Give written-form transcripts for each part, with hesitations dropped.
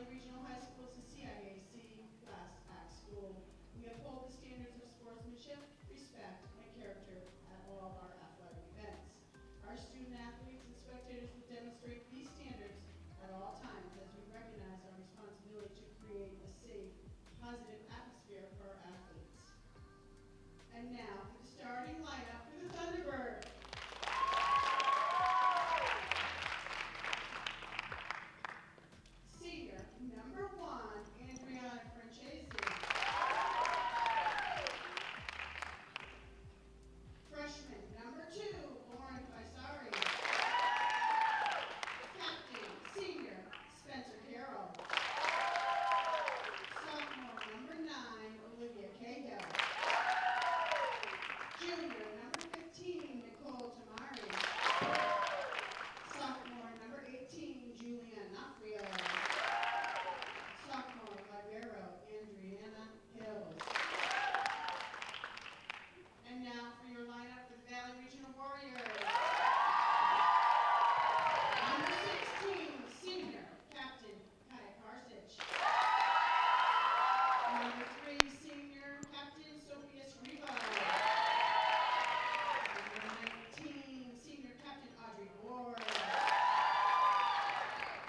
Valley Regional High School is a CIAC Class Act school. We uphold the standards of sportsmanship, respect, and character at all our athletic events. Our student athletes and spectators will demonstrate these standards at all times as we recognize our responsibility to create a safe, positive atmosphere for our athletes. And now for the starting lineup for the Thunderbirds. Senior, number 1, Andriana Francesi. Freshman, number 2, Lauren Faisari. Captain, senior, Spencer Carroll. Sophomore, number 9, Olivia Cahill. Junior, number 15, Nicole Tamari. Sophomore, number 18, Julian Nafrio. Sophomore, libero, Andriana Hills. And now for your lineup for the Valley Regional Warriors. Number 16, senior, Captain Kaya Karsich. Number 3, senior, Captain Sophia Scriva. Number 19, senior, Captain Audrey Ward.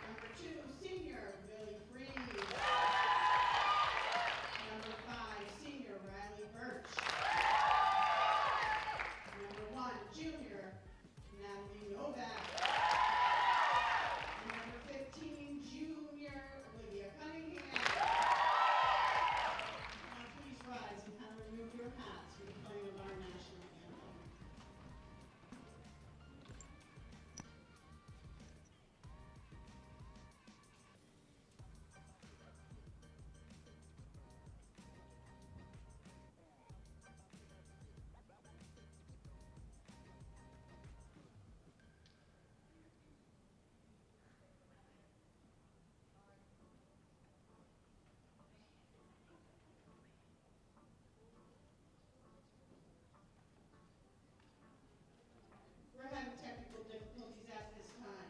Number 2, senior, Billy Freeze. Number 5, senior, Riley Birch. Number 1, junior, Natalie Novak. Number 15, junior, Olivia Cunningham. Now please rise and have remove your hats for the playing of our national anthem. We're having technical difficulties at this time.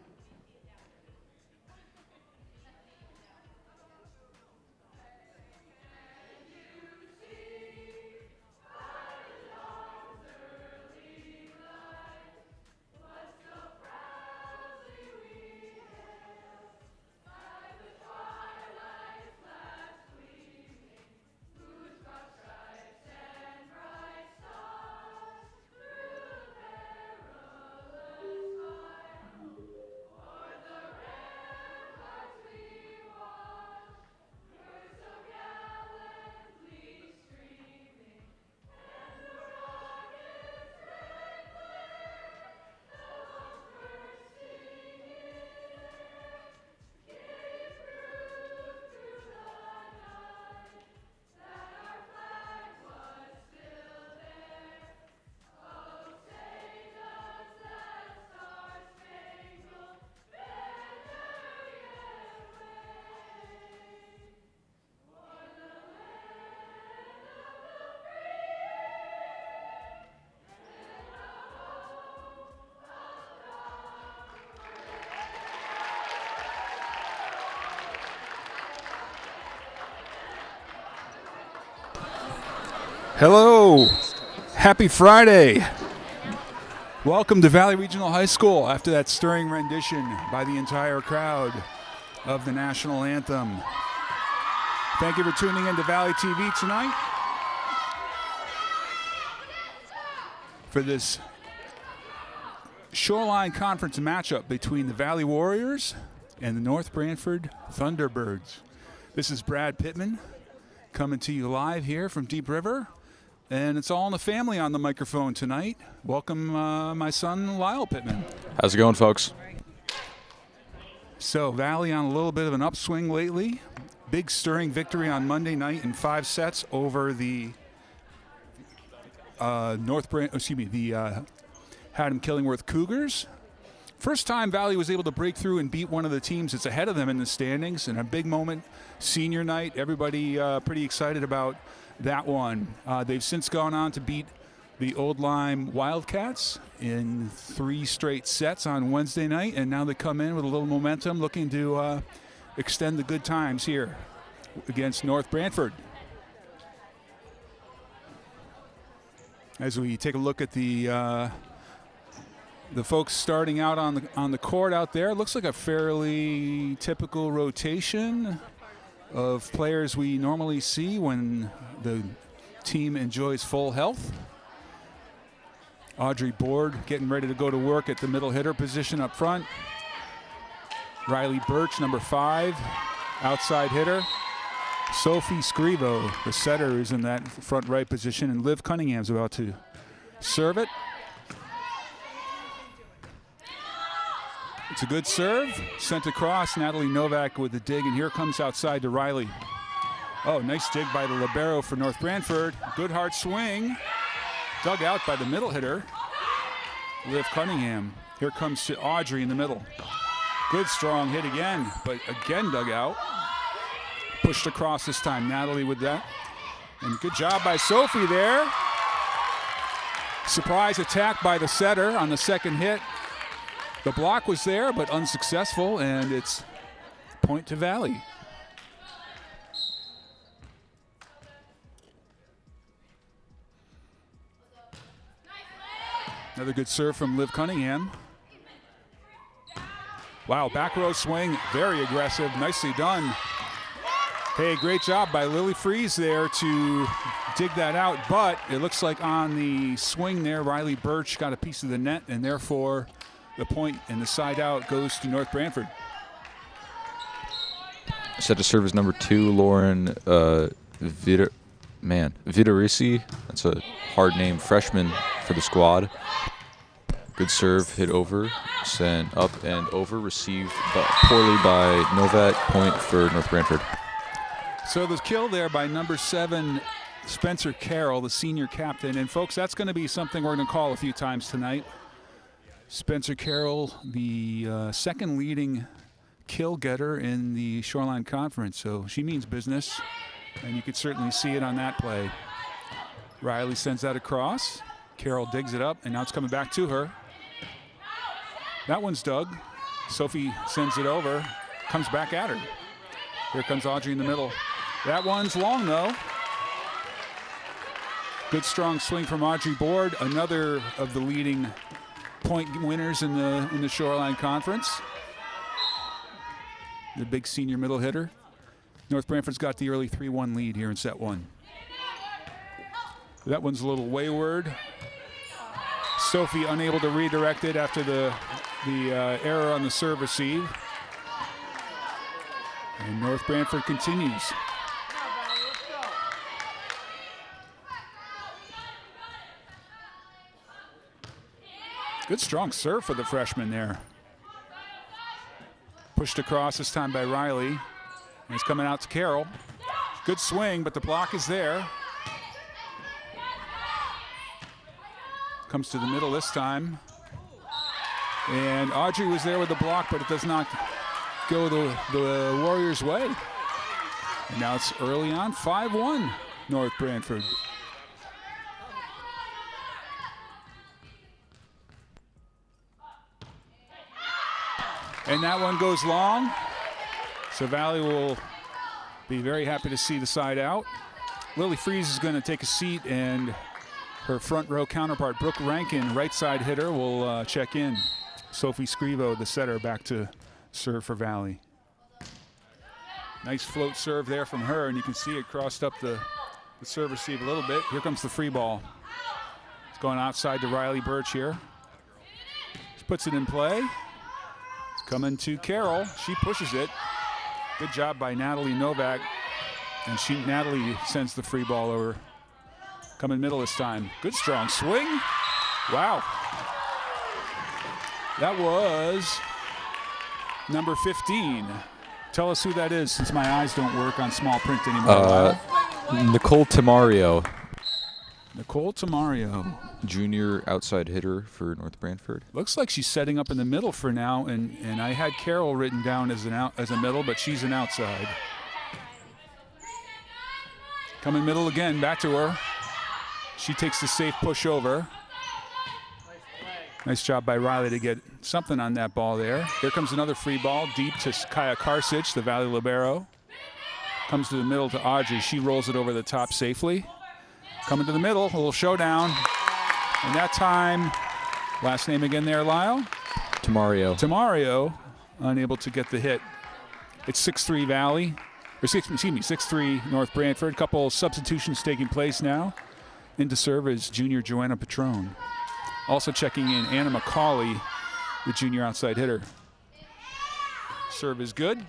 Hello, happy Friday. Welcome to Valley Regional High School after that stirring rendition by the entire crowd of the national anthem. Thank you for tuning in to Valley TV tonight for this Shoreline Conference matchup between the Valley Warriors and the North Branford Thunderbirds. This is Brad Pittman coming to you live here from Deep River. And it's all in the family on the microphone tonight. Welcome my son, Lyle Pittman. How's it going, folks? So Valley on a little bit of an upswing lately. Big stirring victory on Monday night in 5 sets over the Haddam Killingworth Cougars. First time Valley was able to break through and beat one of the teams that's ahead of them in the standings, and a big moment, senior night. Everybody pretty excited about that one. They've since gone on to beat the Old Lyme Wildcats in 3 straight sets on Wednesday night, and now they come in with a little momentum, looking to extend the good times here against North Branford. As we take a look at the folks starting out on the court out there, it looks like a fairly typical rotation of players we normally see when the team enjoys full health. Audrey Board getting ready to go to work at the middle hitter position up front. Riley Birch, number 5, outside hitter. Sophie Scrivo, the setter, is in that front right position, and Liv Cunningham's about to serve it. It's a good serve, sent across. Natalie Novak with the dig, and here comes outside to Riley. Oh, nice dig by the libero for North Branford. Good hard swing, dug out by the middle hitter, Liv Cunningham. Here comes to Audrey in the middle. Good strong hit again, but again dug out. Pushed across this time, Natalie with that. And good job by Sophie there. Surprise attack by the setter on the second hit. The block was there, but unsuccessful, and it's point to Valley. Another good serve from Liv Cunningham. Wow, back row swing, very aggressive, nicely done. Hey, great job by Lily Freeze there to dig that out, but it looks like on the swing there, Riley Birch got a piece of the net, and therefore the point and the side out goes to North Branford. Set to serve as number 2, Lauren Vidarisi. That's a hard name, freshman for the squad. Good serve, hit over, sent up and over, received poorly by Novak, point for North Branford. So the kill there by number 7, Spencer Carroll, the senior captain. And folks, that's going to be something we're going to call a few times tonight. Spencer Carroll, the second leading kill getter in the Shoreline Conference. So she means business, and you could certainly see it on that play. Riley sends that across. Carroll digs it up, and now it's coming back to her. That one's dug. Sophie sends it over, comes back at her. Here comes Audrey in the middle. That one's long, though. Good strong swing from Audrey Board, another of the leading point winners in the Shoreline Conference. The big senior middle hitter. North Branford's got the early 3-1 lead here in set 1. That one's a little wayward. Sophie unable to redirect it after the error on the serve receive. And North Branford continues. Good strong serve for the freshman there. Pushed across this time by Riley. And it's coming out to Carroll. Good swing, but the block is there. Comes to the middle this time. And Audrey was there with the block, but it does not go the Warriors' way. And now it's early on, 5-1, North Branford. And that one goes long. So Valley will be very happy to see the side out. Lily Freeze is going to take a seat, and her front row counterpart, Brooke Rankin, right side hitter, will check in. Sophie Scrivo, the setter, back to serve for Valley. Nice float serve there from her, and you can see it crossed up the serve receive a little bit. Here comes the free ball. It's going outside to Riley Birch here. She puts it in play. It's coming to Carroll. She pushes it. Good job by Natalie Novak. And Natalie sends the free ball over. Coming middle this time. Good strong swing. Wow. That was number 15. Tell us who that is, since my eyes don't work on small print anymore. Nicole Tamario. Nicole Tamario. Junior outside hitter for North Branford. Looks like she's setting up in the middle for now, and I had Carroll written down as a middle, but she's an outside. Coming middle again, back to her. She takes the safe push over. Nice job by Riley to get something on that ball there. Here comes another free ball deep to Kaya Karsic, the Valley libero. Comes to the middle to Audrey. She rolls it over the top safely. Coming to the middle, a little showdown. And that time, last name again there, Lyle? Tamario, unable to get the hit. It's 6-3 Valley, or 6-3 North Branford. Couple substitutions taking place now. In to serve is junior Joanna Patron. Also checking in Anna McCauley, the junior outside hitter. Serve is good.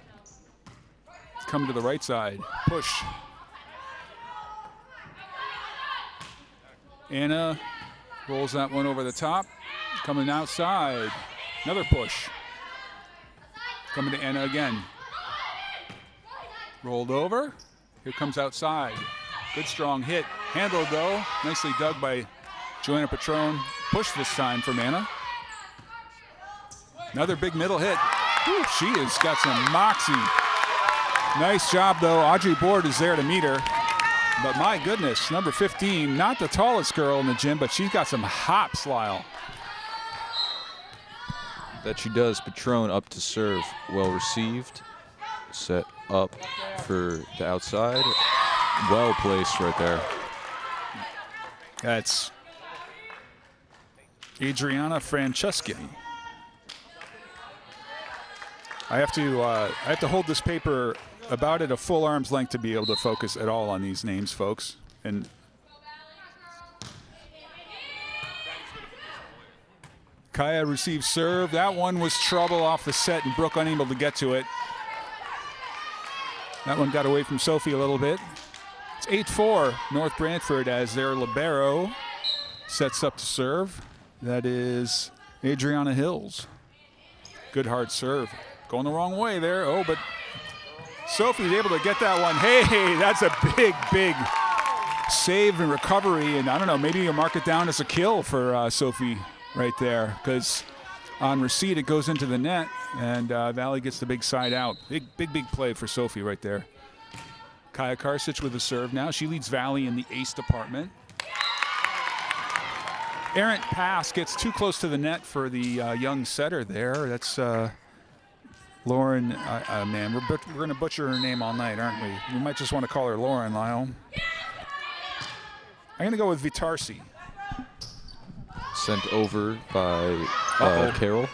Coming to the right side. Push. Anna rolls that one over the top. Coming outside. Another push. Coming to Anna again. Rolled over. Here comes outside. Good strong hit. Handled though. Nicely dug by Joanna Patron. Push this time from Anna. Another big middle hit. Whew, she has got some moxie. Nice job though. Audrey Board is there to meet her. But my goodness, number 15, not the tallest girl in the gym, but she's got some hops, Lyle. That she does. Patron up to serve. Well received. Set up for the outside. Well placed right there. That's Adriana Franceschi. I have to hold this paper about at a full arm's length to be able to focus at all on these names, folks. And Kaya receives serve. That one was trouble off the set, and Brooke unable to get to it. That one got away from Sophie a little bit. It's 8-4 North Branford as their libero sets up to serve. That is Adriana Hills. Good hard serve. Going the wrong way there. Oh, but Sophie's able to get that one. Hey, that's a big save and recovery. And I don't know, maybe you mark it down as a kill for Sophie right there, because on receipt it goes into the net, and Valley gets the big side out. Big play for Sophie right there. Kaya Karsic with a serve now. She leads Valley in the ace department. Errant pass gets too close to the net for the young setter there. That's Lauren. Man, we're going to butcher her name all night, aren't we? We might just want to call her Lauren, Lyle. I'm going to go with Vitarsi. Sent over by Carol.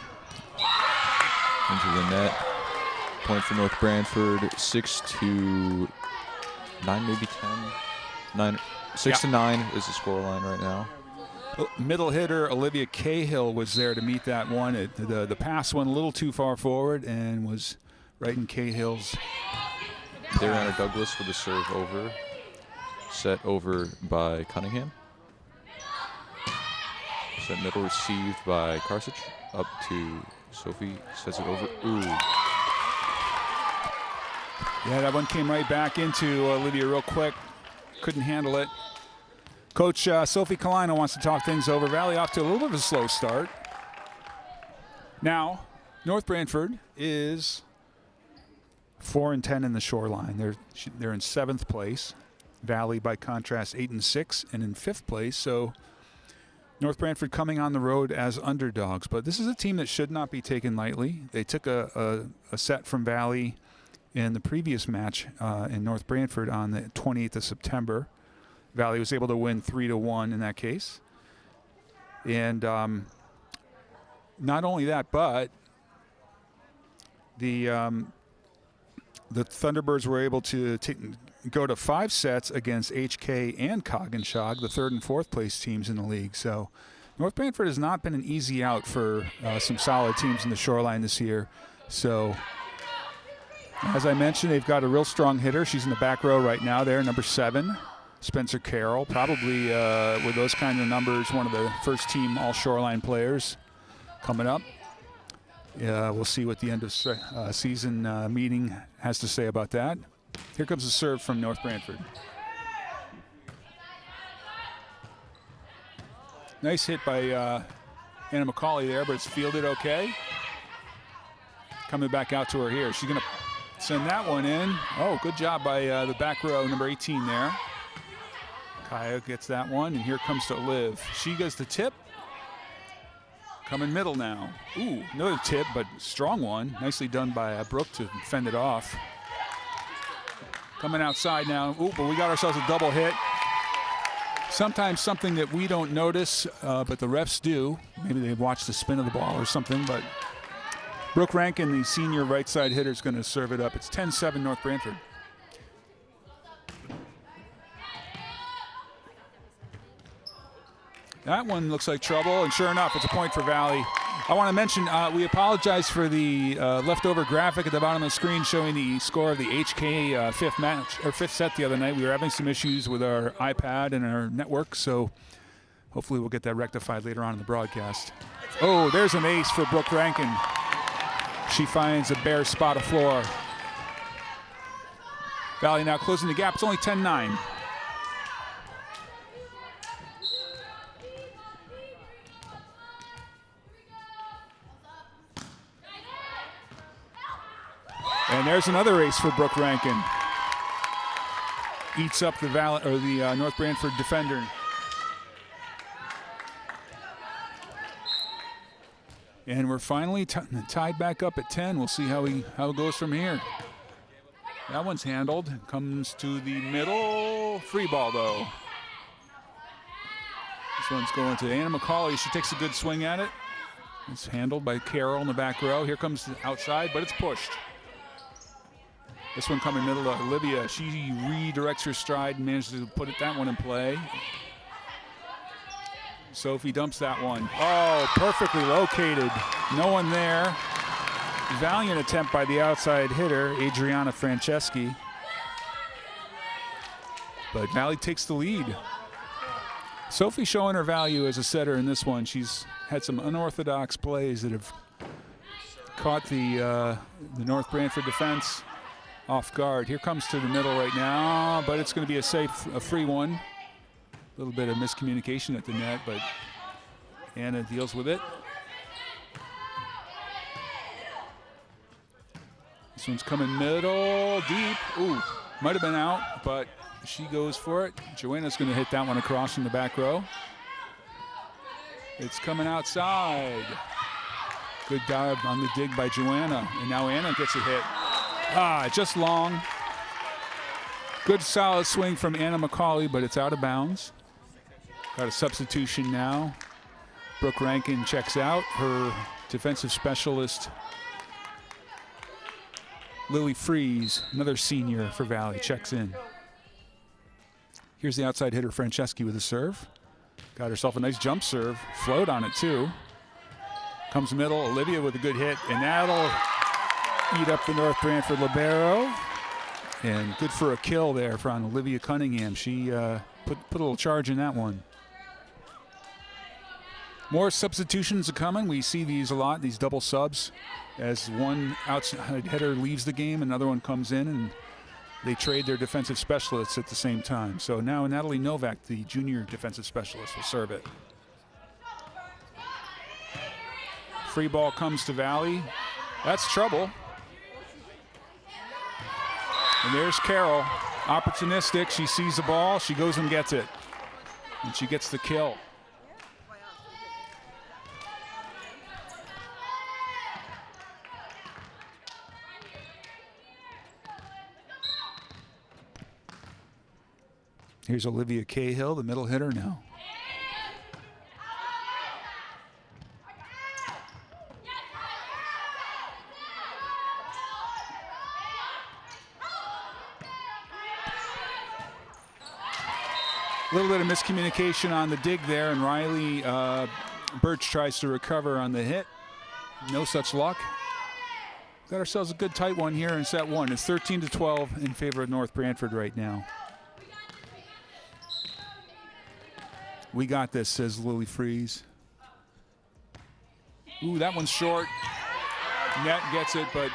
Into the net. Point for North Branford. 6-9, maybe 10. 6-9 is the scoreline right now. Middle hitter Olivia Cahill was there to meet that one. The pass went a little too far forward and was right in Cahill's. Dariana Douglas with a serve over. Set over by Cunningham. Set middle received by Karsic. Up to Sophie. Sets it over. Ooh. Yeah, that one came right back into Olivia real quick. Couldn't handle it. Coach Sophie Kalina wants to talk things over. Valley off to a little bit of a slow start. Now, North Branford is 4-10 in the shoreline. They're in 7th place. Valley, by contrast, 8-6 and in 5th place. So North Branford coming on the road as underdogs. But this is a team that should not be taken lightly. They took a set from Valley in the previous match in North Branford on the 28th of September. Valley was able to win 3-1 in that case. And not only that, but the Thunderbirds were able to go to 5 sets against HK and Coggenshaug, the 3rd and 4th place teams in the league. So North Branford has not been an easy out for some solid teams in the shoreline this year. So as I mentioned, they've got a real strong hitter. She's in the back row right now there, number 7. Spencer Carroll, probably with those kind of numbers, one of the first team all shoreline players coming up. We'll see what the end of season meeting has to say about that. Here comes a serve from North Branford. Nice hit by Anna McCauley there, but it's fielded okay. Coming back out to her here. She's going to send that one in. Oh, good job by the back row, number 18 there. Kaya gets that one, and here comes to Liv. She goes to tip. Coming middle now. Ooh, another tip, but strong one. Nicely done by Brooke to fend it off. Coming outside now. Ooh, but we got ourselves a double hit. Sometimes something that we don't notice, but the refs do. Maybe they watch the spin of the ball or something, but Brooke Rankin, the senior right side hitter, is going to serve it up. It's 10-7 North Branford. That one looks like trouble, and sure enough, it's a point for Valley. I want to mention, we apologize for the leftover graphic at the bottom of the screen showing the score of the HK fifth set the other night. We were having some issues with our iPad and our network, so hopefully we'll get that rectified later on in the broadcast. Oh, there's an ace for Brooke Rankin. She finds a bare spot of floor. Valley now closing the gap. It's only 10-9. And there's another ace for Brooke Rankin. Eats up the North Branford defender. And we're finally tied back up at 10. We'll see how it goes from here. That one's handled. Comes to the middle. Free ball, though. This one's going to Anna McCauley. She takes a good swing at it. It's handled by Carol in the back row. Here comes the outside, but it's pushed. This one coming middle to Olivia. She redirects her stride and manages to put that one in play. Sophie dumps that one. Oh, perfectly located. No one there. Valiant attempt by the outside hitter, Adriana Franceschi. But Valley takes the lead. Sophie showing her value as a setter in this one. She's had some unorthodox plays that have caught the North Branford defense off guard. Here comes to the middle right now, but it's going to be a free one. A little bit of miscommunication at the net, but Anna deals with it. This one's coming middle, deep. Ooh, might have been out, but she goes for it. Joanna's going to hit that one across from the back row. It's coming outside. Good dive on the dig by Joanna, and now Anna gets a hit. Just long. Good solid swing from Anna McCauley, but it's out of bounds. Got a substitution now. Brooke Rankin checks out. Her defensive specialist, Lily Fries, another senior for Valley, checks in. Here's the outside hitter, Franceschi, with a serve. Got herself a nice jump serve. Float on it, too. Comes middle, Olivia with a good hit, and that'll eat up the North Branford libero. And good for a kill there from Olivia Cunningham. She put a little charge in that one. More substitutions are coming. We see these a lot, these double subs. As one outside hitter leaves the game, another one comes in, and they trade their defensive specialists at the same time. So now Natalie Novak, the junior defensive specialist, will serve it. Free ball comes to Valley. That's trouble. And there's Carol, opportunistic. She sees the ball, she goes and gets it. And she gets the kill. Here's Olivia Cahill, the middle hitter now. A little bit of miscommunication on the dig there, and Riley Birch tries to recover on the hit. No such luck. Got ourselves a good tight one here in set one. It's 13-12 in favor of North Branford right now. We got this, says Lily Fries. Ooh, that one's short. Net gets it, but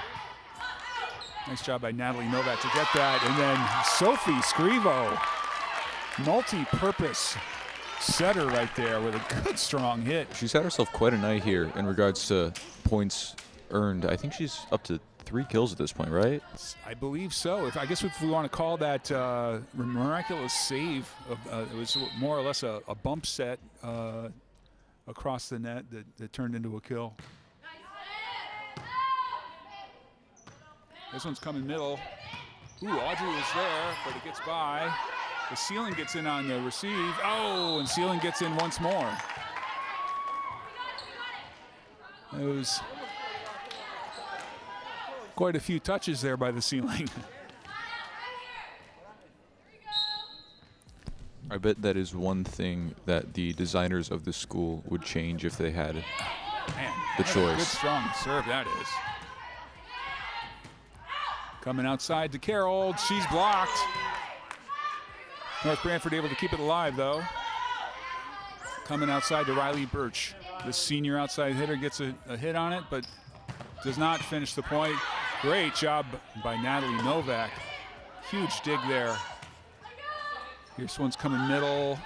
nice job by Natalie Novak to get that. And then Sophie Scrivo, multi-purpose setter right there with a good, strong hit. She's had herself quite a night here in regards to points earned. I think she's up to 3 kills at this point, right? I believe so. I guess if we want to call that miraculous save, it was more or less a bump set across the net that turned into a kill. This one's coming middle. Ooh, Audrey was there, but it gets by. The ceiling gets in on the receive. Oh, and ceiling gets in once more. It was quite a few touches there by the ceiling. I bet that is one thing that the designers of this school would change if they had Man, the what a choice. good strong serve that is. Coming outside to Carroll. She's blocked. North Branford able to keep it alive, though. Coming outside to Riley Birch. The senior outside hitter gets a hit on it, but does not finish the point. Great job by Natalie Novak. Huge dig there. This one's coming middle.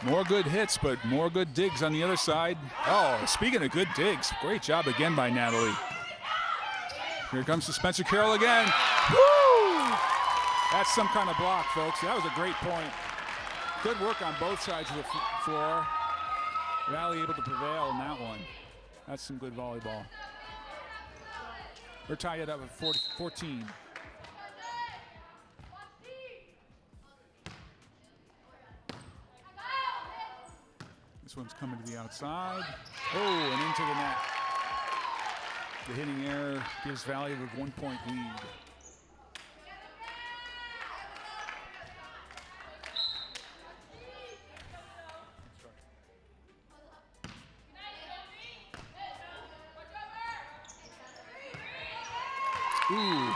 More good hits, but more good digs on the other side. Oh, speaking of good digs, great job again by Natalie. Here comes to Spencer Carroll again. Woo! That's some kind of block, folks. That was a great point. Good work on both sides of the floor. Valley able to prevail in that one. That's some good volleyball. We're tied it up at 14. This one's coming to the outside. Oh, and into the net. The hitting error gives Valley a 1-point lead. Ooh,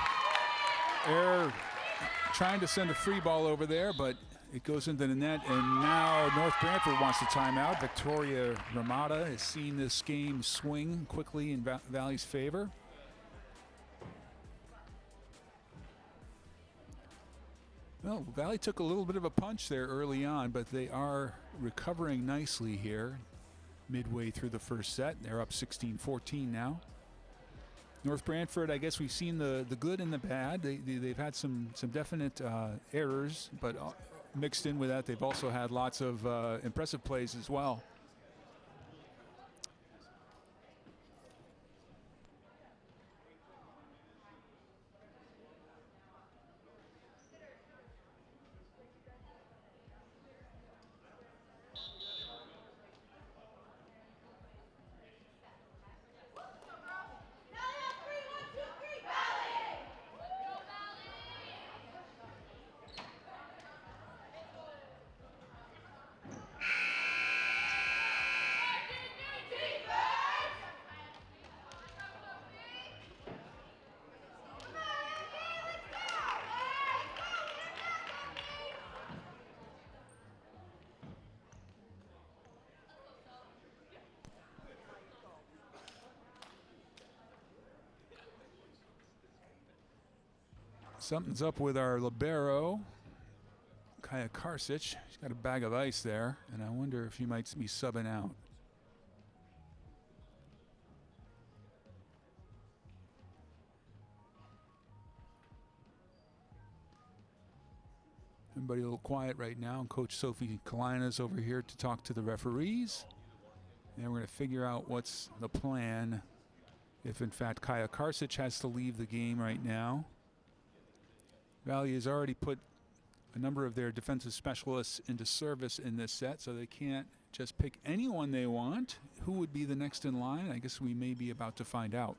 error trying to send a free ball over there, but it goes into the net, and now North Branford wants a timeout. Victoria Ramada has seen this game swing quickly in Valley's favor. Well, Valley took a little bit of a punch there early on, but they are recovering nicely here midway through the first set. They're up 16-14 now. North Branford, I guess we've seen the good and the bad. They've had some definite errors, but mixed in with that, they've also had lots of impressive plays as well. Something's up with our libero, Kaya Karsic. She's got a bag of ice there, and I wonder if he might be subbing out. Everybody a little quiet right now. Coach Sophie Kalina's over here to talk to the referees. And we're going to figure out what's the plan if, in fact, Kaya Karsic has to leave the game right now. Valley has already put a number of their defensive specialists into service in this set, so they can't just pick anyone they want. Who would be the next in line? I guess we may be about to find out.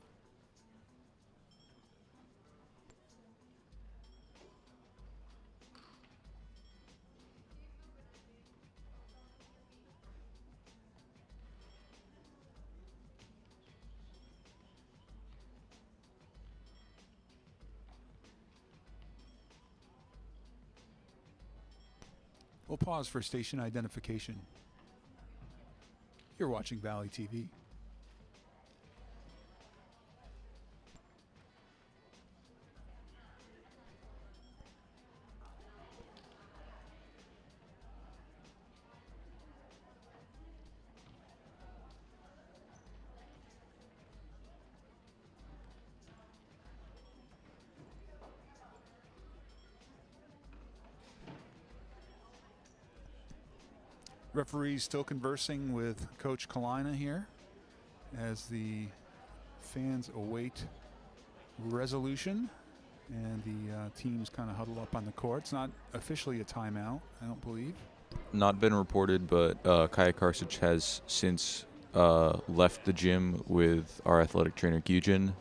We'll pause for station identification. You're watching Valley TV. Referees still conversing with Coach Kalina here as the fans await resolution, and the teams kind of huddle up on the court. It's not officially a timeout, I don't believe. Not been reported, but Kaya Karsic has since left the gym with our athletic trainer Gyujin.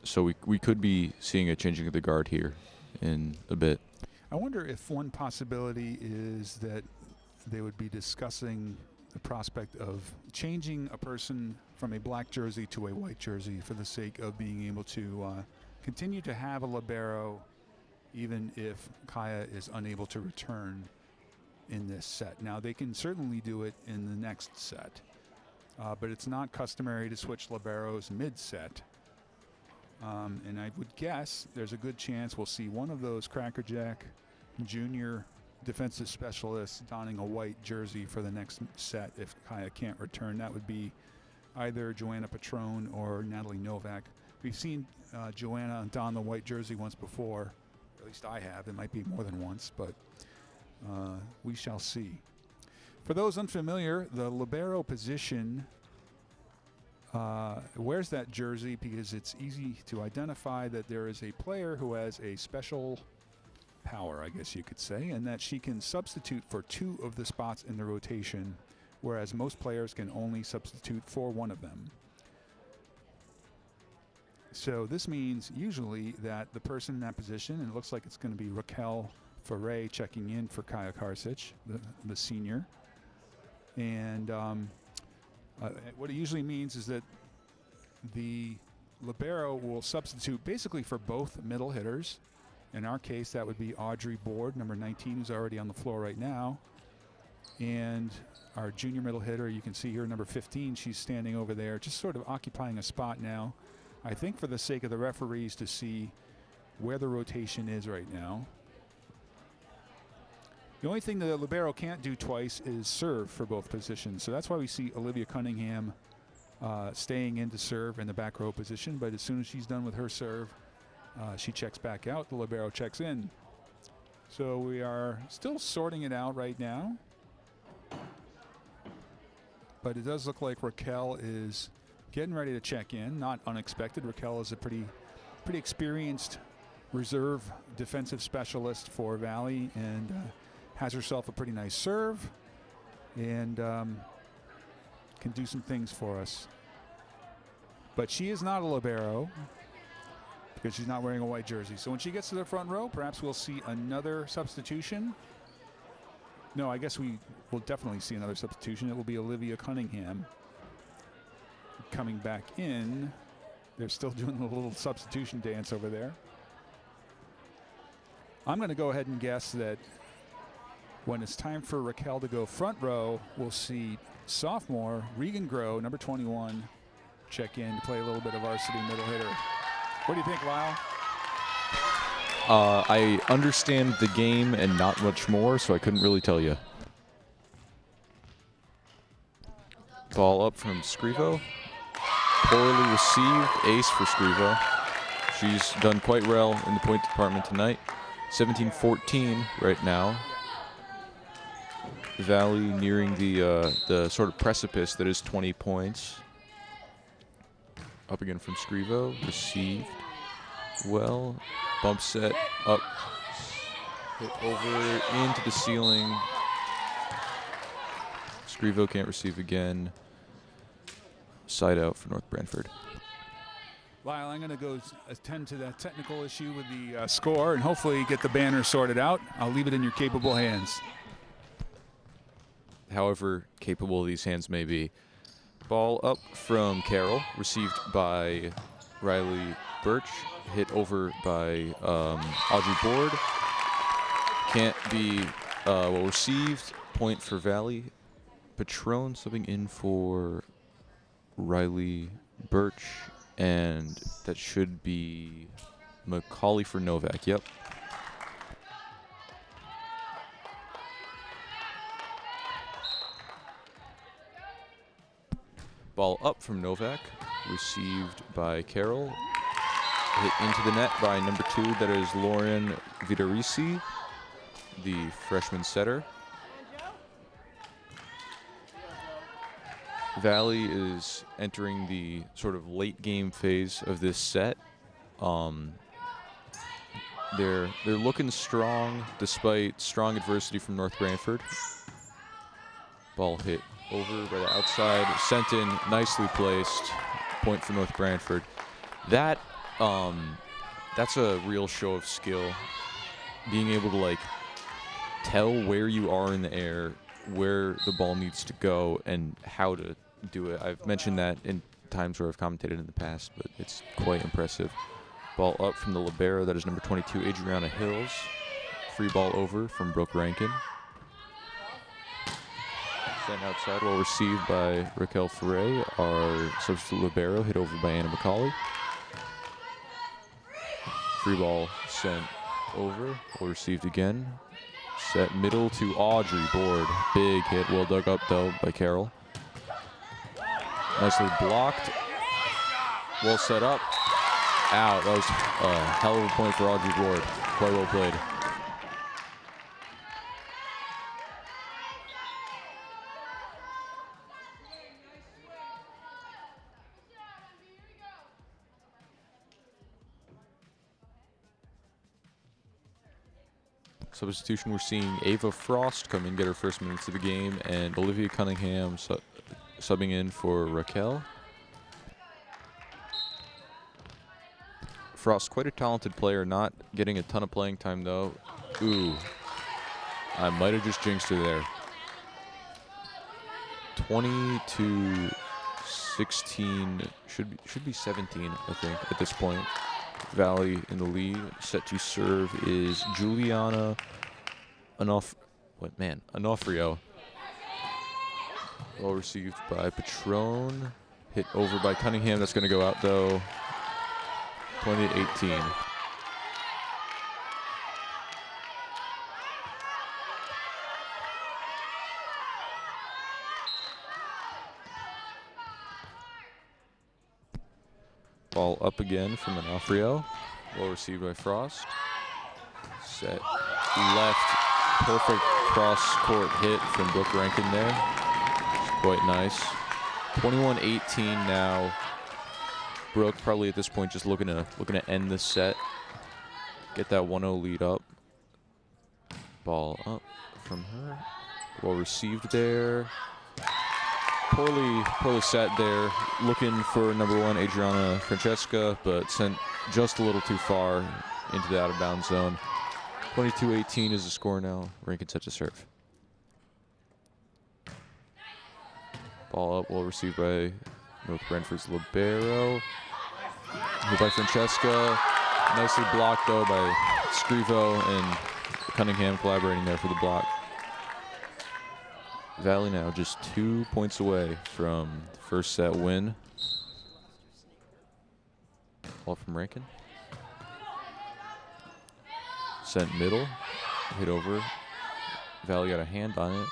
So we could be seeing a changing of the guard here in a bit. I wonder if one possibility is that they would be discussing the prospect of changing a person from a black jersey to a white jersey for the sake of being able to continue to have a libero even if Kaya is unable to return in this set. Now, they can certainly do it in the next set, but it's not customary to switch liberos mid-set. And I would guess there's a good chance we'll see one of those Crackerjack junior defensive specialists donning a white jersey for the next set if Kaya can't return. That would be either Joanna Petrone or Natalie Novak. We've seen Joanna don the white jersey once before, or at least I have. It might be more than once, but we shall see. For those unfamiliar, the libero position wears that jersey because it's easy to identify that there is a player who has a special power, I guess you could say, and that she can substitute for 2 of the spots in the rotation, whereas most players can only substitute for 1 of them. So this means usually that the person in that position, and it looks like it's going to be Raquel Ferre checking in for Kaya Karsic, the senior, and what it usually means is that the libero will substitute basically for both middle hitters. In our case, that would be Audrey Board, number 19, who's already on the floor right now. And our junior middle hitter, you can see here, number 15, she's standing over there, just sort of occupying a spot now. I think for the sake of the referees to see where the rotation is right now. The only thing the libero can't do twice is serve for both positions. So that's why we see Olivia Cunningham staying in to serve in the back row position. But as soon as she's done with her serve, she checks back out. The libero checks in. So we are still sorting it out right now. But it does look like Raquel is getting ready to check in. Not unexpected. Raquel is a pretty experienced reserve defensive specialist for Valley, and has herself a pretty nice serve, and can do some things for us. But she is not a libero because she's not wearing a white jersey. So when she gets to the front row, perhaps we'll see another substitution. No, I guess we will definitely see another substitution. It will be Olivia Cunningham coming back in. They're still doing the little substitution dance over there. I'm going to go ahead and guess that when it's time for Raquel to go front row, we'll see sophomore Regan Groh, number 21, check in to play a little bit of varsity middle hitter. What do you think, Lyle? I understand the game and not much more, so I couldn't really tell you. Ball up from Scrivo. Poorly received, ace for Scrivo. She's done quite well in the point department tonight. 17-14 right now. Valley nearing the sort of precipice that is 20 points. Up again from Scrivo, received well. Bump set up, hit over into the ceiling. Scrivo can't receive again. Side out for North Branford. Lyle, I'm going to go attend to that technical issue with the score and hopefully get the banner sorted out. I'll leave it in your capable hands. However capable these hands may be. Ball up from Carroll, received by Riley Birch, hit over by Audrey Board. Can't be well received. Point for Valley. Patron subbing in for Riley Birch, and that should be Macaulay for Novak. Yep. Ball up from Novak, received by Carroll. Hit into the net by number 2, that is Lauren Vidarisi, the freshman setter. Valley is entering the sort of late game phase of this set. They're looking strong despite strong adversity from North Branford. Ball hit over by the outside, sent in, nicely placed. Point for North Branford. That's a real show of skill. Being able to like tell where you are in the air, where the ball needs to go, and how to do it. I've mentioned that in times where I've commentated in the past, but it's quite impressive. Ball up from the libero, that is number 22, Adriana Hills. Free ball over from Brooke Rankin. Sent outside, well received by Raquel Ferre. Our substitute libero hit over by Anna McCauley. Free ball sent over, well received again. Set middle to Audrey, board. Big hit, well dug up though by Carol. Nicely blocked. Well set up. Out. That was a hell of a point for Audrey Board. Quite well played. Substitution, we're seeing Ava Frost come in, get her first minutes of the game, and Olivia Cunningham subbing in for Raquel. Frost, quite a talented player, not getting a ton of playing time though. Ooh, I might have just jinxed her there. 20-16, should be 17, I think, at this point. Valley in the lead. Set to serve is Juliana Onofrio. Well received by Patron. Hit over by Cunningham. That's going to go out though. 20-18. Ball up again from Onofrio. Well received by Frost. Set left. Perfect cross-court hit from Brooke Rankin there. It's quite nice. 21-18 now. Brooke probably at this point just looking to end this set. Get that 1-0 lead up. Ball up from her. Well received there. Poorly set there. Looking for number 1, Adriana Francesca, but sent just a little too far into the out-of-bounds zone. 22-18 is the score now. Rankin set to serve. Ball up, well received by North Brentford's libero. Hit by Francesca. Nicely blocked though by Scrivo and Cunningham collaborating there for the block. Valley now just 2 points away from the first set win. Ball from Rankin. Sent middle. Hit over. Valley got a hand on it.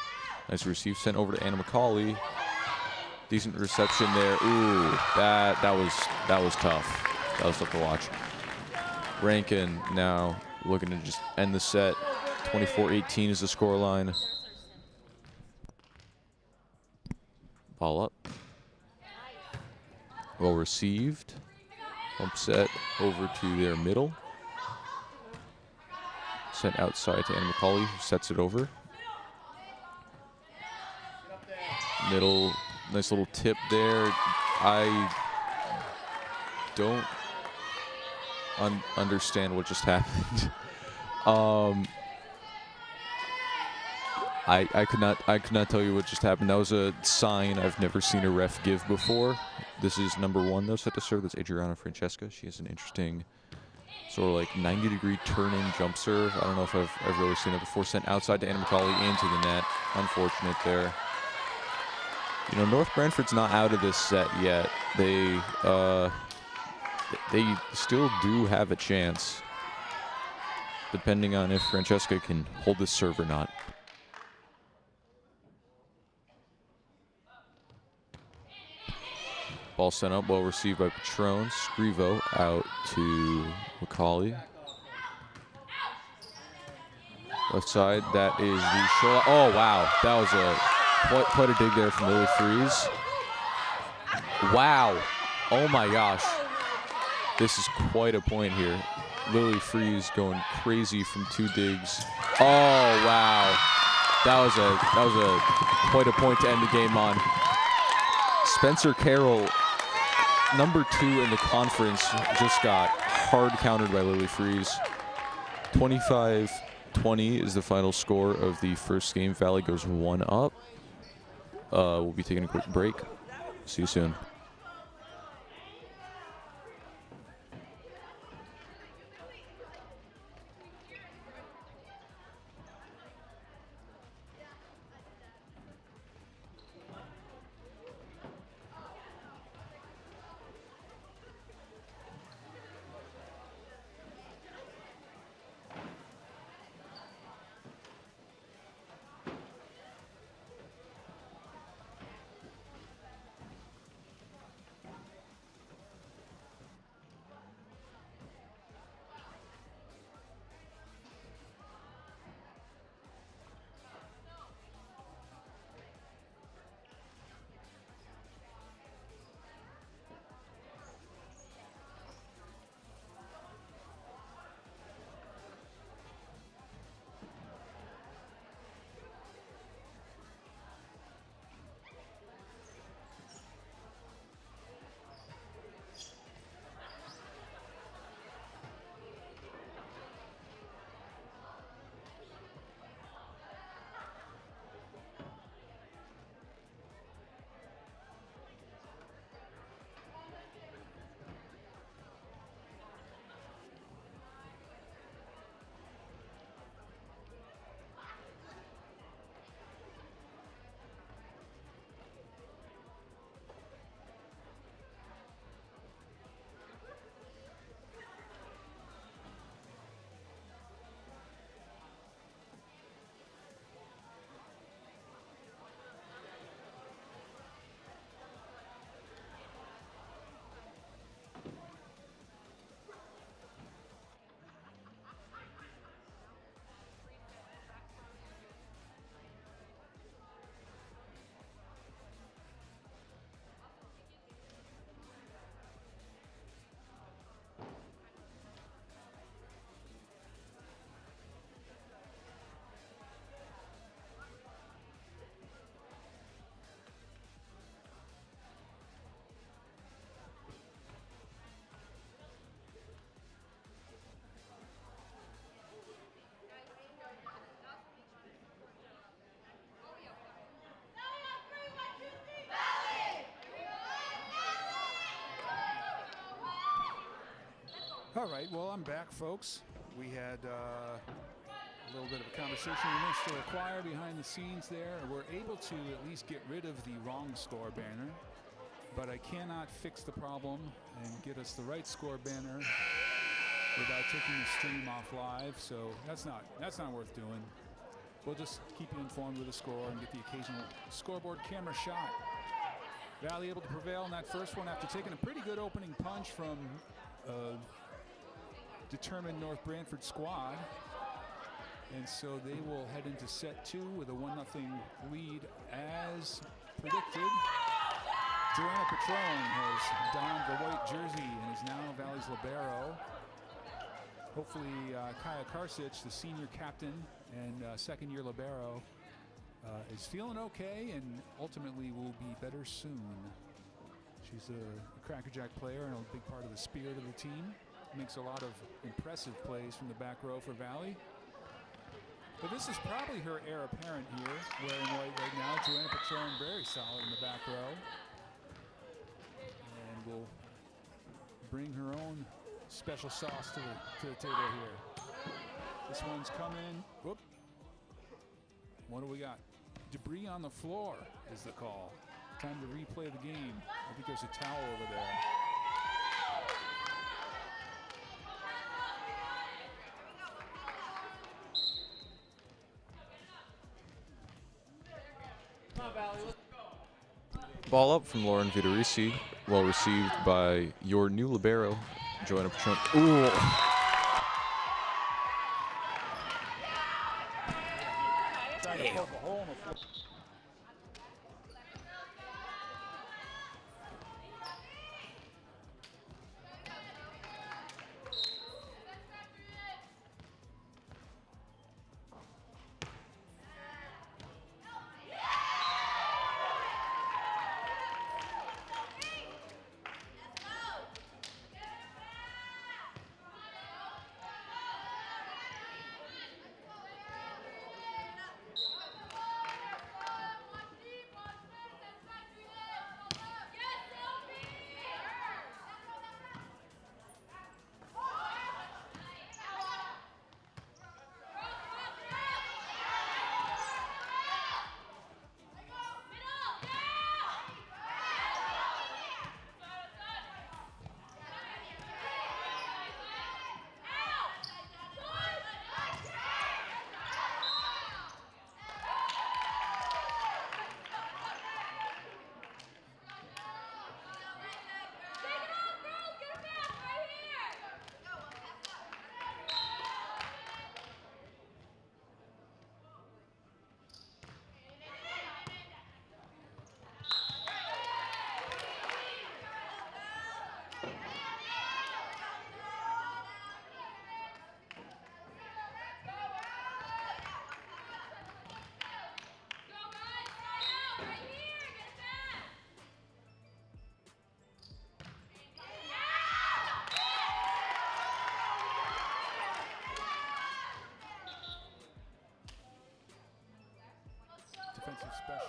Nice receive. Sent over to Anna McCauley. Decent reception there. Ooh, that was tough. That was tough to watch. Rankin now looking to just end the set. 24-18 is the scoreline. Ball up. Well received. Bump set over to their middle. Sent outside to Anna McCauley, who sets it over. Middle, nice little tip there. I don't understand what just happened. I could not tell you what just happened. That was a sign I've never seen a ref give before. This is number 1 though, set to serve. That's Adriana Francesca. She has an interesting sort of like 90-degree turn-in jump serve. I don't know if I've really seen it before. Sent outside to Anna McCauley into the net. Unfortunate there. You know, North Branford's not out of this set yet. They still do have a chance, depending on if Francesca can hold this serve or not. Ball sent up, well received by Patron. Scrivo out to McCauley. Left side, that is the short. Oh wow, that was quite a dig there from Lily Freeze. Wow. Oh my gosh. This is quite a point here. Lily Freeze going crazy from 2 digs. Oh wow. That was a quite a point to end the game on. Spencer Carroll, number 2 in the conference, just got hard countered by Lily Freeze. 25-20 is the final score of the first game. Valley goes 1 up. We'll be taking a quick break. See you soon. All right, well, I'm back, folks. We had a little bit of a conversation we missed to acquire behind the scenes there. We're able to at least get rid of the wrong score banner, but I cannot fix the problem and get us the right score banner without taking the stream off live, so that's not worth doing. We'll just keep you informed with the score and get the occasional scoreboard camera shot. Valley able to prevail in that first one after taking a pretty good opening punch from determined North Branford squad, and so they will head into set 2 with a 1-0 lead as predicted. Joanna Patron has donned the white jersey and is now Valley's libero. Hopefully Kaya Karsic, the senior captain and second-year libero, is feeling okay and ultimately will be better soon. She's a crackerjack player and a big part of the spirit of the team. Makes a lot of impressive plays from the back row for Valley. But this is probably her heir apparent here, wearing white right now. Joanna Patron very solid in the back row. And will bring her own special sauce to the table here. This one's coming. Whoop. What do we got? Debris on the floor is the call. Time to replay the game. I think there's a towel over there. Ball up from Lauren Vitorisi, well received by your new libero, Joanna Patron. Ooh.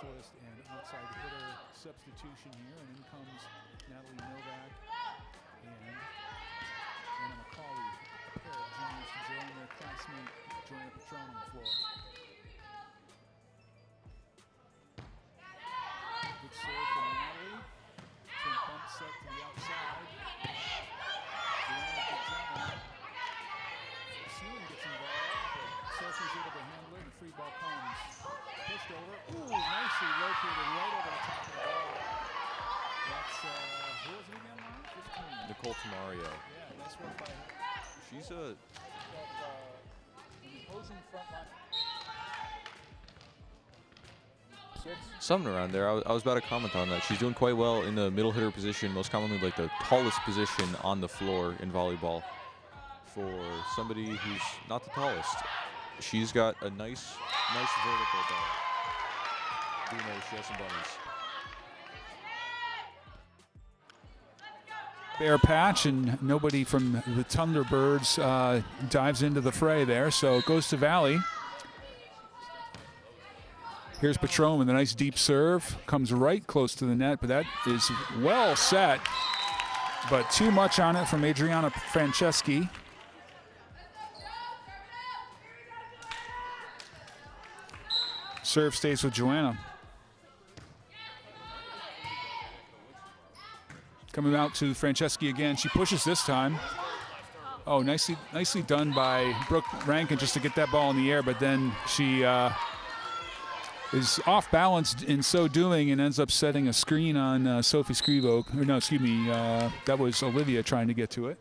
specialist and outside hitter substitution here, and in comes Natalie Novak and Anna McCauley, a pair of juniors to join their classmate Joanna Patron on the floor. Good serve from Natalie. Some bump set to the outside. Joanna gets in there. Ceiling gets involved, but Sophie's able to handle it, and the free ball comes. Pushed over. Ooh, nicely located right over the top of the ball. That's, who was it again, Ron? 15. Nicole Tamario. Yeah, nice work by her. She's An opposing front line. something around there. I was about to comment on that. She's doing quite well in the middle hitter position, most commonly like the tallest position on the floor in volleyball. For somebody who's not the tallest, she's got a nice vertical ball. Do know she has some bunnies. Bare patch, and nobody from the Thunderbirds dives into the fray there, so it goes to Valley. Here's Patron with a nice deep serve. Comes right close to the net, but that is well set. But too much on it from Adriana Franceschi. Serve stays with Joanna. Coming out to Franceschi again. She pushes this time. Oh, nicely done by Brooke Rankin just to get that ball in the air, but then she is off balance in so doing and ends up setting a screen on Sophie Scrivo. Or no, excuse me, that was Olivia trying to get to it.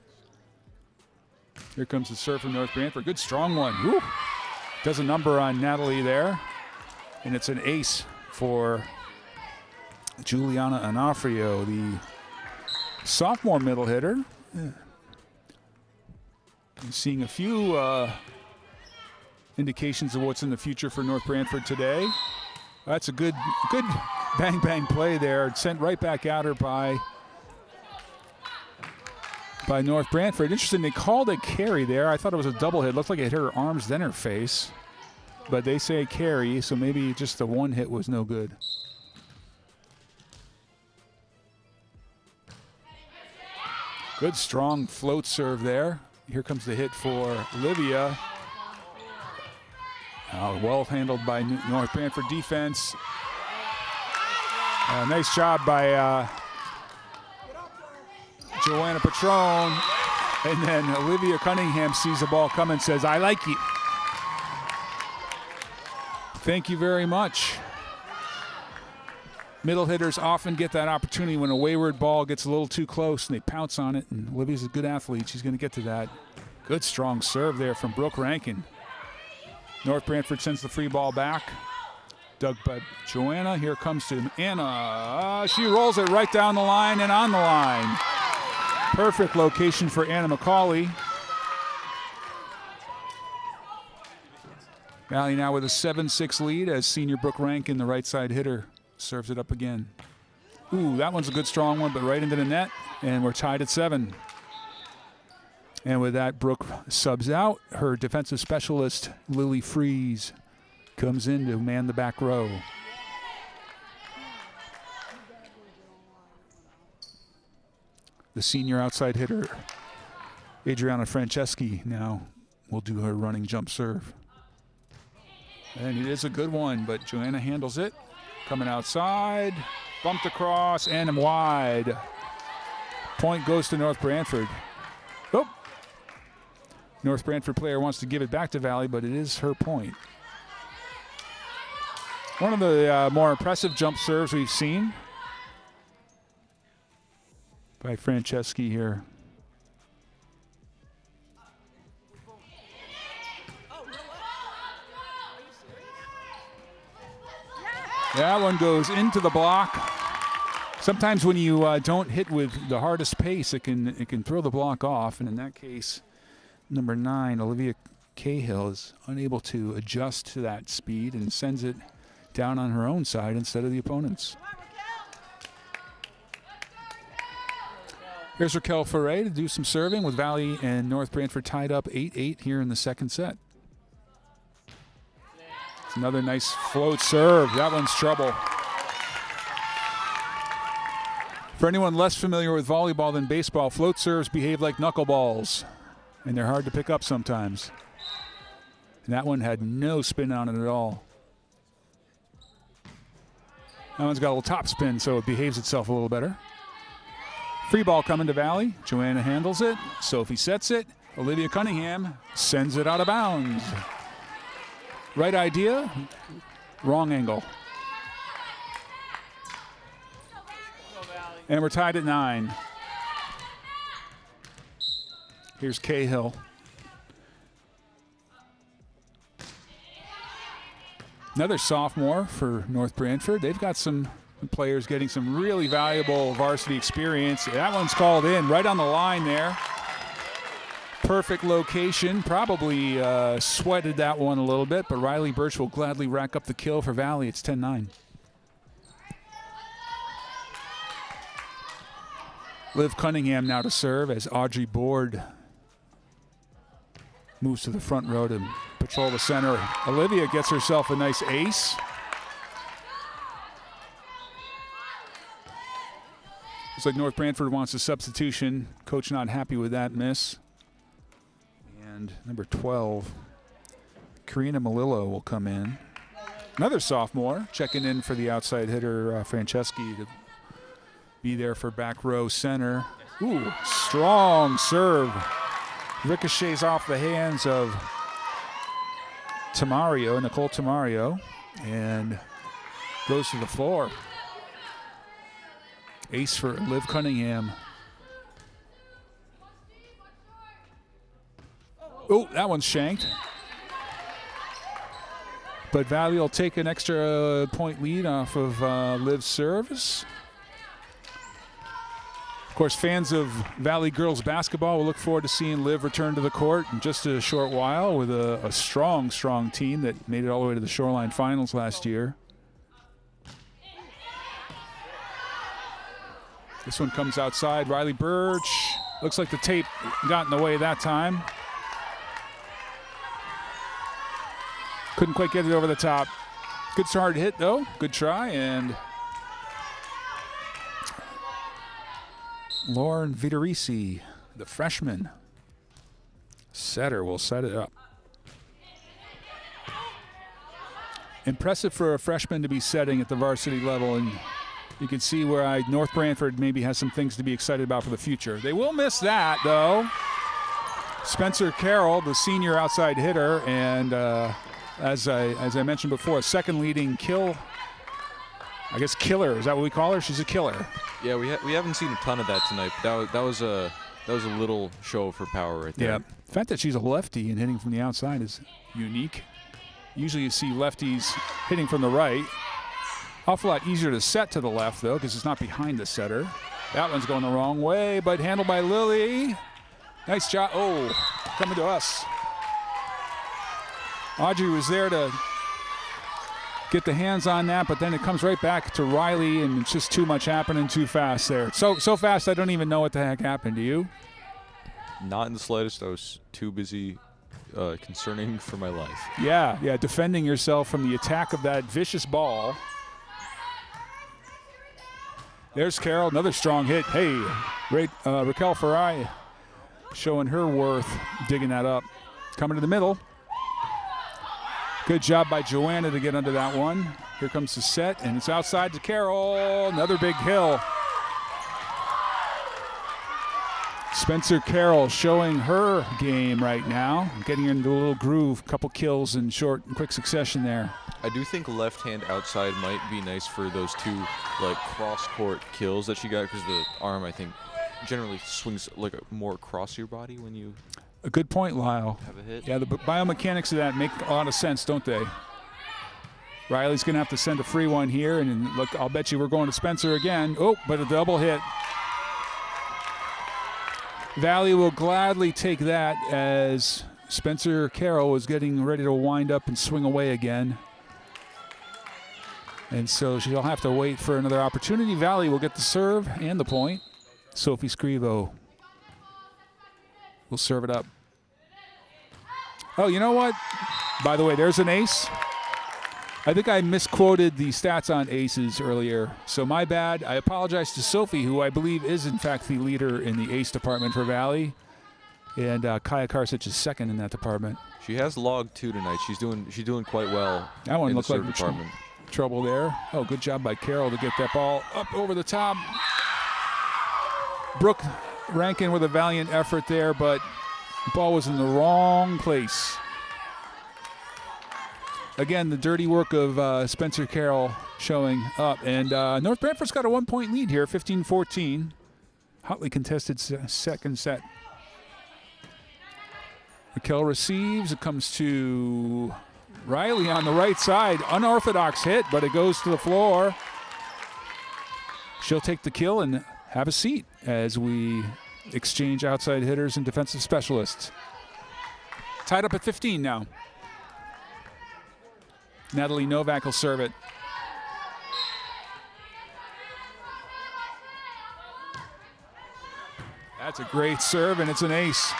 Here comes the serve from North Branford. Good strong one. Woo. Does a number on Natalie there. And it's an ace for Juliana Onofrio, the sophomore middle hitter. Yeah. I'm seeing a few indications of what's in the future for North Branford today. That's a good bang play there. Sent right back at her by North Branford. Interesting, they called it carry there. I thought it was a double hit. Looked like it hit her arms, then her face. But they say carry, so maybe just the one hit was no good. Good strong float serve there. Here comes the hit for Olivia. Well handled by North Branford defense. Nice job by Joanna Patron. And then Olivia Cunningham sees the ball come and says, "I like you." Thank you very much. Middle hitters often get that opportunity when a wayward ball gets a little too close and they pounce on it, and Olivia's a good athlete. She's going to get to that. Good strong serve there from Brooke Rankin. North Branford sends the free ball back. Dug by Joanna. Here comes to Anna. She rolls it right down the line and on the line. Perfect location for Anna McCauley. Valley now with a 7-6 lead as senior Brooke Rankin, the right side hitter, serves it up again. Ooh, that one's a good strong one, but right into the net, and we're tied at 7. And with that, Brooke subs out. Her defensive specialist, Lily Freeze, comes in to man the back row. The senior outside hitter, Adriana Franceschi, now will do her running jump serve. And it is a good one, but Joanna handles it. Coming outside, bumped across, and wide. Point goes to North Branford. Oh, North Branford player wants to give it back to Valley, but it is her point. One of the more impressive jump serves we've seen by Franceschi here. That one goes into the block. Sometimes when you don't hit with the hardest pace, it can throw the block off. And in that case, number 9, Olivia Cahill, is unable to adjust to that speed and sends it down on her own side instead of the opponent's. Here's Raquel Ferre to do some serving with Valley and North Branford tied up 8-8 here in the second set. Another nice float serve. That one's trouble. For anyone less familiar with volleyball than baseball, float serves behave like knuckleballs, and they're hard to pick up sometimes. And that one had no spin on it at all. That one's got a little top spin, so it behaves itself a little better. Free ball coming to Valley. Joanna handles it. Sophie sets it. Olivia Cunningham sends it out of bounds. Right idea, wrong angle. And we're tied at 9. Here's Cahill. Another sophomore for North Branford. They've got some players getting some really valuable varsity experience. That one's called in right on the line there. Perfect location. Probably sweated that one a little bit, but Riley Birch will gladly rack up the kill for Valley. It's 10-9. Liv Cunningham now to serve as Audrey Board moves to the front row to patrol the center. Olivia gets herself a nice ace. Looks like North Branford wants a substitution. Coach not happy with that miss. And number 12, Karina Malillo will come in. Another sophomore checking in for the outside hitter, Franceschi, to be there for back row center. Ooh, strong serve. Ricochets off the hands of Tamario, Nicole Tamario, and goes to the floor. Ace for Liv Cunningham. Oh, that one's shanked. But Valley will take an extra point lead off of Liv's service. Of course, fans of Valley girls basketball will look forward to seeing Liv return to the court in just a short while with a strong, strong team that made it all the way to the Shoreline Finals last year. This one comes outside. Riley Birch. Looks like the tape got in the way that time. Couldn't quite get it over the top. Good hard hit, though. Good try. And Lauren Vitorisi, the freshman setter, will set it up. Impressive for a freshman to be setting at the varsity level, and you can see where North Branford maybe has some things to be excited about for the future. They will miss that, though. Spencer Carroll, the senior outside hitter, and as I mentioned before, second leading killer. Is that what we call her? She's a killer. Yeah, we haven't seen a ton of that tonight, but that was a little show for power right there. Yeah, the fact that she's a lefty and hitting from the outside is unique. Usually you see lefties hitting from the right. Awful lot easier to set to the left, though, because it's not behind the setter. That one's going the wrong way, but handled by Lily. Nice job. Oh, coming to us. Audrey was there to get the hands on that, but then it comes right back to Riley, and it's just too much happening too fast there. So fast I don't even know what the heck happened. Do you? Not in the slightest. I was too busy concerning for my life. Yeah, defending yourself from the attack of that vicious ball. There's Carroll, another strong hit. Hey, Raquel Farai showing her worth, digging that up. Coming to the middle. Good job by Joanna to get under that one. Here comes the set, and it's outside to Carroll. Another big kill. Spencer Carroll showing her game right now, getting into a little groove. Couple kills in short and quick succession there. I do think left hand outside might be nice for those two cross court kills that she got, because the arm, I think, generally swings more across your body when you a good point, Lyle. Have a hit. Yeah, the biomechanics of that make a lot of sense, don't they? Riley's going to have to send a free one here, and look, I'll bet you we're going to Spencer again. Oh, but a double hit. Valley will gladly take that as Spencer Carroll was getting ready to wind up and swing away again. And so she'll have to wait for another opportunity. Valley will get the serve and the point. Sophie Scrivo will serve it up. Oh, you know what? By the way, there's an ace. I think I misquoted the stats on aces earlier, so my bad. I apologize to Sophie, who I believe is in fact the leader in the ace department for Valley, and Kaya Karsic is second in that department. She has logged 2 tonight. She's doing quite well. That one in looked the like serve department. Trouble there. Oh, good job by Carol to get that ball up over the top. Brooke Rankin with a valiant effort there, but the ball was in the wrong place. Again, the dirty work of Spencer Carroll showing up. And North Branford's got a 1-point lead here, 15-14. Hotly contested second set. Raquel receives. It comes to Riley on the right side. Unorthodox hit, but it goes to the floor. She'll take the kill and have a seat as we exchange outside hitters and defensive specialists. Tied up at 15 now. Natalie Novak will serve it. That's a great serve, and it's an ace.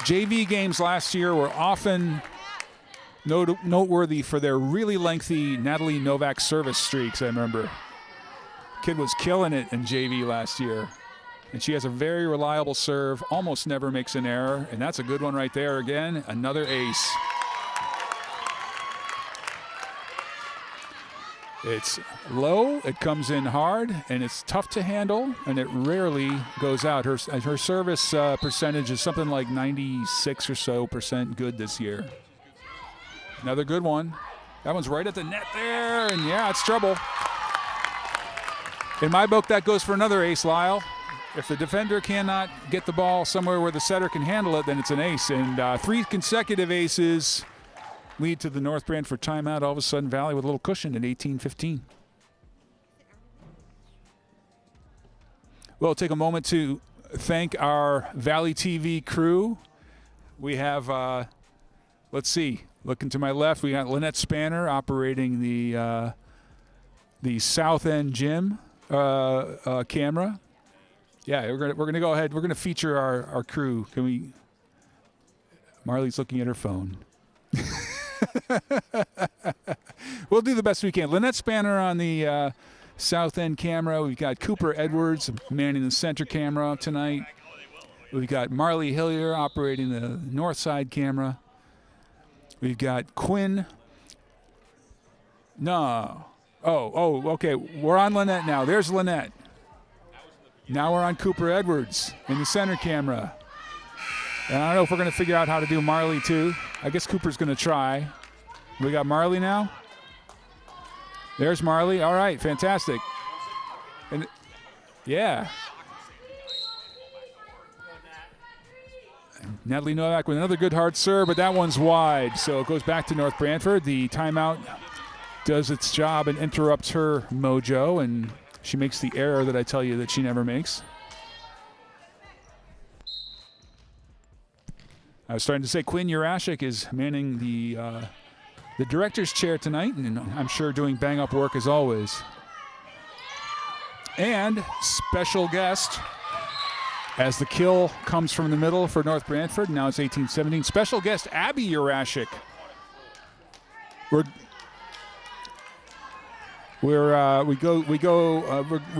JV games last year were often noteworthy for their really lengthy Natalie Novak service streaks, I remember. Kid was killing it in JV last year. And she has a very reliable serve, almost never makes an error, and that's a good one right there again. Another ace. It's low, it comes in hard, and it's tough to handle, and it rarely goes out. Her service percentage is something like 96 or so % good this year. Another good one. That one's right at the net there, and yeah, it's trouble. In my book, that goes for another ace, Lyle. If the defender cannot get the ball somewhere where the setter can handle it, then it's an ace. And 3 consecutive aces lead to the North Branford timeout. All of a sudden, Valley with a little cushion at 18-15. We'll take a moment to thank our Valley TV crew. We have, let's see, looking to my left, we got Lynette Spanner operating the South End Gym camera. Yeah, we're gonna go ahead. We're gonna feature our crew. Can we? Marley's looking at her phone. We'll do the best we can. Lynette Spanner on the South End camera. We've got Cooper Edwards manning the center camera tonight. We've got Marley Hillier operating the north side camera. We've got Quinn. No. Oh, okay. We're on Lynette now. There's Lynette. Now we're on Cooper Edwards in the center camera. And I don't know if we're going to figure out how to do Marley too. I guess Cooper's going to try. We got Marley now. There's Marley. All right, fantastic. And yeah. Natalie Novak with another good hard serve, but that one's wide. So it goes back to North Branford. The timeout does its job and interrupts her mojo, and she makes the error that I tell you that she never makes. I was starting to say Quinn Urashik is manning the director's chair tonight, and I'm sure doing bang-up work as always. And special guest, as the kill comes from the middle for North Branford. Now it's 18-17. Special guest Abby Urashik. We're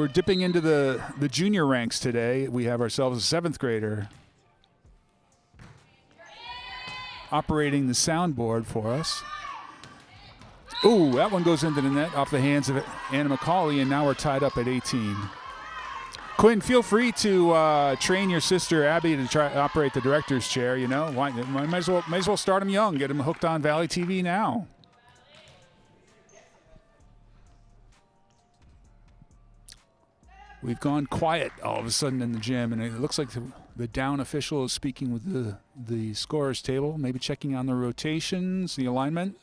dipping into the junior ranks today. We have ourselves a 7th grader operating the soundboard for us. Ooh, that one goes into the net off the hands of Anna McCauley, and now we're tied up at 18. Quinn, feel free to train your sister Abby to try operate the director's chair. You know, might as well start them young, get them hooked on Valley TV now. We've gone quiet all of a sudden in the gym, and it looks like the down official is speaking with the scorer's table, maybe checking on the rotations, the alignment.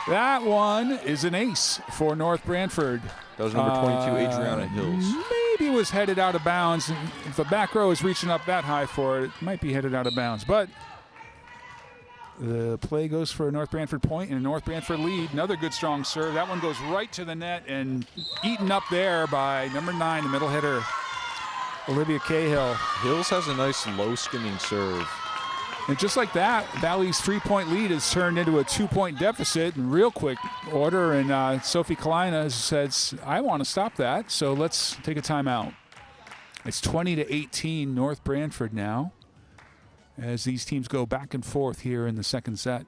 That one is an ace for North Branford. That was number 22, Adriana Hills. Maybe was headed out of bounds. If the back row is reaching up that high for it, it might be headed out of bounds. But The play goes for a North Branford point and a North Branford lead. Another good strong serve. That one goes right to the net and eaten up there by number 9, the middle hitter, Olivia Cahill. Hills has a nice low skimming serve. And just like that, Valley's 3-point lead has turned into a 2-point deficit in real quick order. And Sophie Kalina says, I want to stop that, so let's take a timeout. It's 20-18 North Branford now, as these teams go back and forth here in the second set.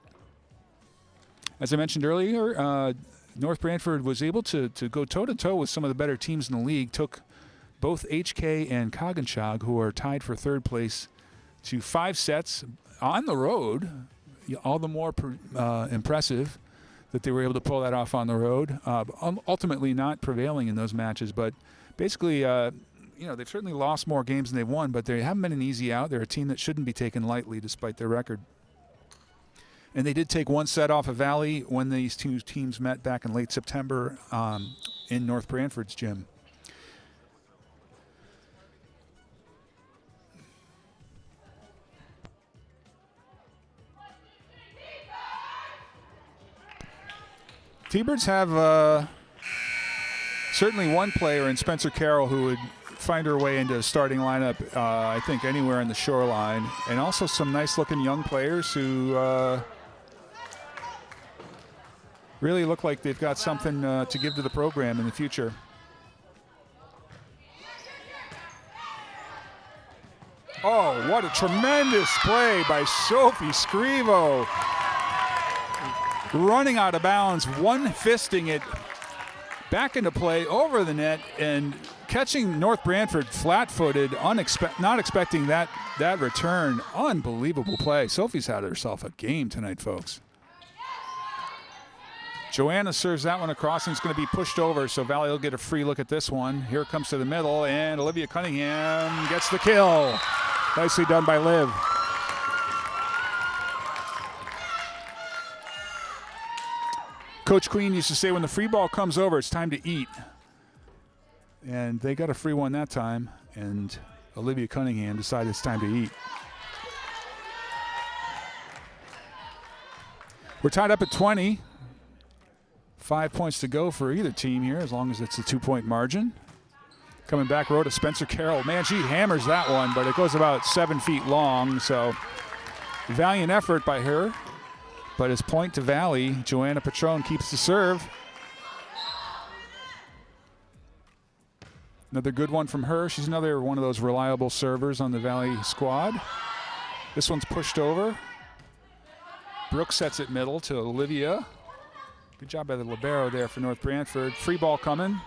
As I mentioned earlier, North Branford was able to go toe-to-toe with some of the better teams in the league, took both HK and Coggins, who are tied for third place, to 5 sets on the road. All the more impressive that they were able to pull that off on the road. Ultimately not prevailing in those matches, but basically they've certainly lost more games than they've won, but they haven't been an easy out. They're a team that shouldn't be taken lightly despite their record. And they did take 1 set off of Valley when these two teams met back in late September in North Branford's gym. T-Birds have certainly one player in Spencer Carroll who would find her way into a starting lineup, I think, anywhere in the shoreline. And also some nice-looking young players who really look like they've got something to give to the program in the future. Oh, what a tremendous play by Sophie Scrivo. Running out of bounds, one-fisting it back into play over the net and catching North Branford flat-footed, not expecting that return. Unbelievable play. Sophie's had herself a game tonight, folks. Joanna serves that one across, and it's going to be pushed over, so Valley will get a free look at this one. Here it comes to the middle, and Olivia Cunningham gets the kill. Nicely done by Liv. Coach Queen used to say when the free ball comes over, it's time to eat. And they got a free one that time, and Olivia Cunningham decided it's time to eat. We're tied up at 20. 5 points to go for either team here, as long as it's a 2-point margin. Coming back row to Spencer Carroll. Man, she hammers that one, but it goes about 7 feet long, so valiant effort by her. But as point to Valley, Joanna Patron keeps the serve. Another good one from her. She's another one of those reliable servers on the Valley squad. This one's pushed over. Brooke sets it middle to Olivia. Good job by the libero there for North Branford. Free ball coming.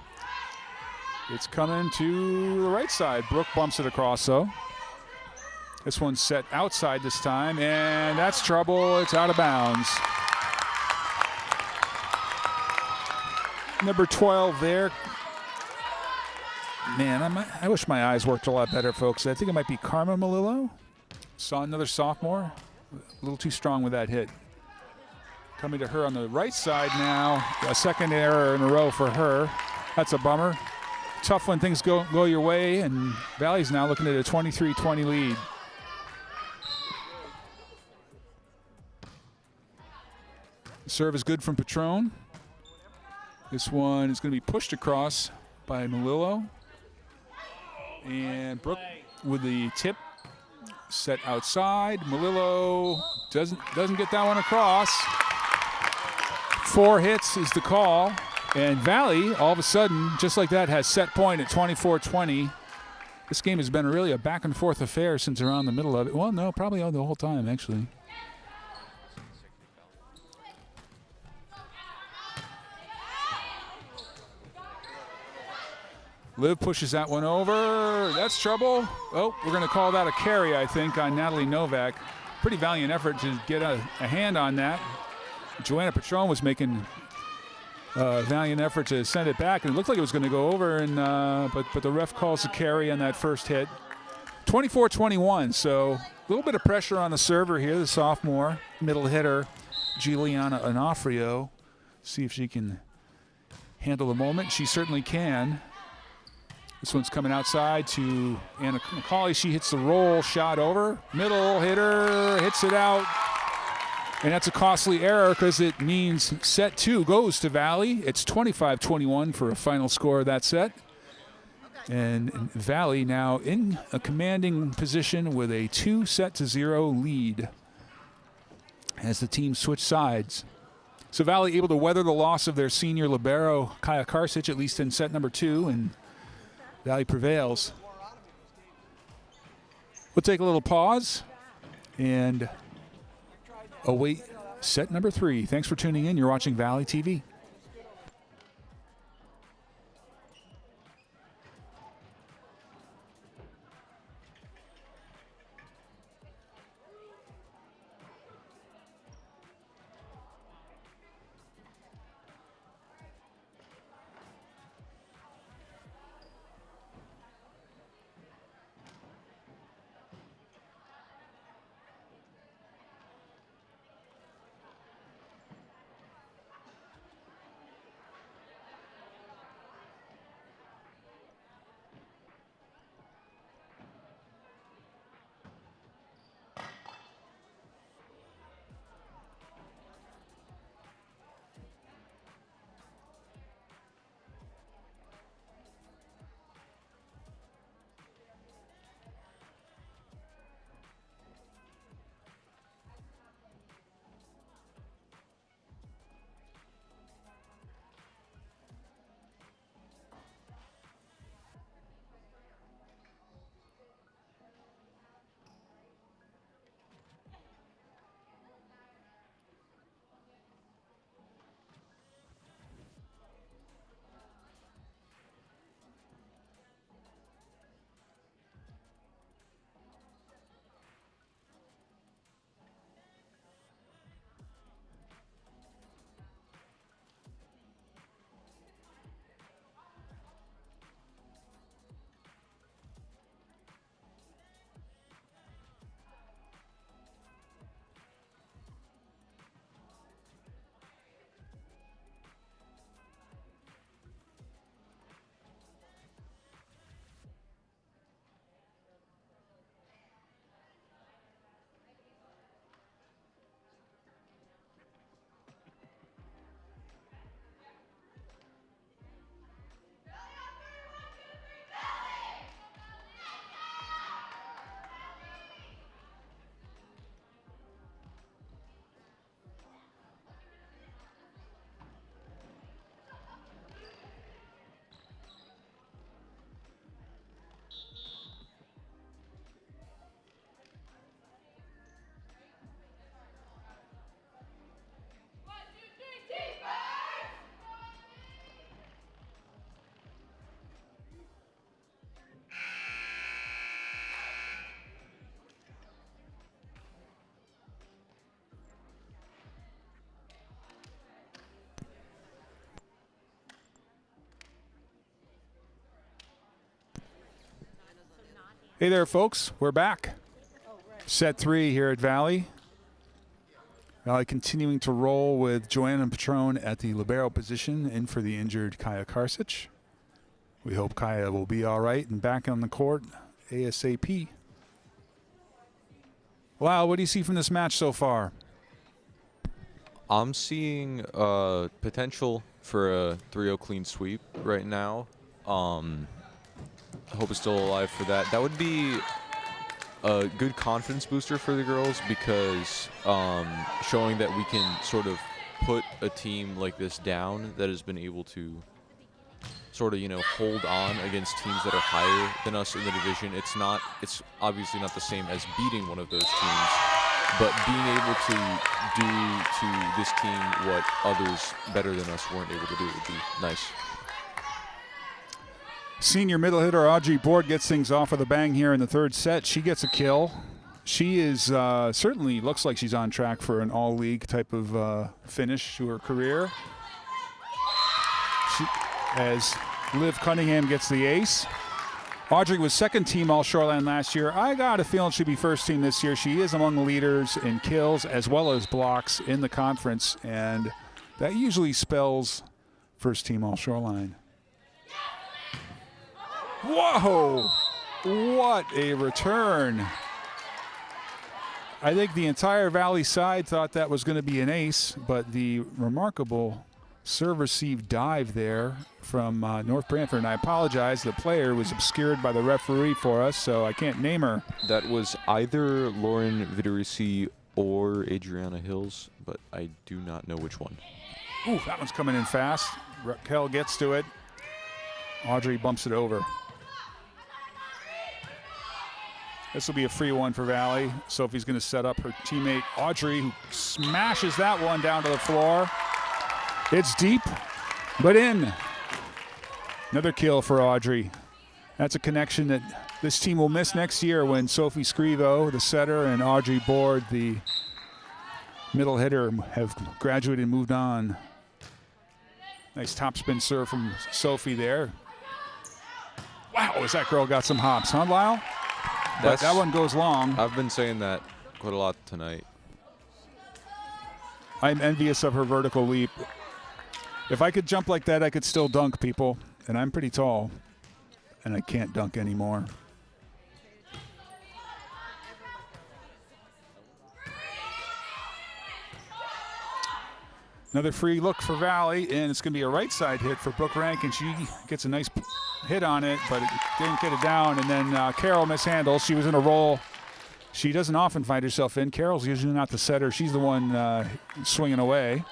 It's coming to the right side. Brooke bumps it across, though. This one's set outside this time, and that's trouble. It's out of bounds. Number 12 there. Man, I wish my eyes worked a lot better, folks. I think it might be Karma Malillo. Saw another sophomore. A little too strong with that hit. Coming to her on the right side now. A second error in a row for her. That's a bummer. Tough when things go your way, and Valley's now looking at a 23-20 lead. Serve is good from Patron. This one is going to be pushed across by Malillo. And Brooke with the tip set outside. Malillo doesn't get that one across. 4 hits is the call. And Valley, all of a sudden, just like that, has set point at 24-20. This game has been really a back-and-forth affair since around the middle of it. Well, no, probably the whole time, actually. Liv pushes that one over. That's trouble. Oh, we're going to call that a carry, I think, on Natalie Novak. Pretty valiant effort to get a hand on that. Joanna Patron was making a valiant effort to send it back, and it looked like it was going to go over, and but the ref calls a carry on that first hit. 24-21, so a little bit of pressure on the server here, the sophomore, middle hitter, Giuliana Onofrio. See if she can handle the moment. She certainly can. This one's coming outside to Anna McCauley. She hits the roll shot over. Middle hitter hits it out. And that's a costly error because it means set 2 goes to Valley. It's 25-21 for a final score of that set. And Valley now in a commanding position with a 2-0 lead as the team switch sides. So Valley able to weather the loss of their senior libero, Kaya Karsic, at least in set number 2, and Valley prevails. We'll take a little pause and await set number 3. Thanks for tuning in. You're watching Valley TV. Hey there, folks. We're back. Set 3 here at Valley. Valley continuing to roll with Joanna Petrone at the libero position, in for the injured Kaya Karsic. We hope Kaya will be all right and back on the court ASAP. Wow, what do you see from this match so far? I'm seeing potential for a 3-0 clean sweep right now. I hope it's still alive for that. That would be a good confidence booster for the girls because showing that we can sort of put a team like this down that has been able to sort of, hold on against teams that are higher than us in the division. It's obviously not the same as beating one of those teams, but being able to do to this team what others better than us weren't able to do would be nice. Senior middle hitter Audrey Board gets things off with a bang here in the third set. She gets a kill. She is certainly looks like she's on track for an all-league type of finish to her career. As Liv Cunningham gets the ace. Audrey was second team All-Shoreline last year. I got a feeling she'll be first team this year. She is among the leaders in kills as well as blocks in the conference, and that usually spells first team All-Shoreline. Whoa! What a return. I think the entire Valley side thought that was going to be an ace, but the remarkable serve-receive dive there from North Branford, and I apologize, the player was obscured by the referee for us, so I can't name her. That was either Lauren Vitorisi or Adriana Hills, but I do not know which one. Ooh, that one's coming in fast. Raquel gets to it. Audrey bumps it over. This will be a free one for Valley. Sophie's going to set up her teammate Audrey, who smashes that one down to the floor. It's deep, but in. Another kill for Audrey. That's a connection that this team will miss next year when Sophie Scrivo, the setter, and Audrey Board, the middle hitter, have graduated and moved on. Nice topspin serve from Sophie there. Wow, has that girl got some hops, huh, Lyle? But that one goes long. I've been saying that quite a lot tonight. I'm envious of her vertical leap. If I could jump like that, I could still dunk people. And I'm pretty tall. And I can't dunk anymore. Another free look for Valley, and it's going to be a right side hit for Brooke Rankin. She gets a nice hit on it, but it didn't get it down. And then Carol mishandles. She was in a roll. She doesn't often find herself in. Carol's usually not the setter. She's the one swinging away.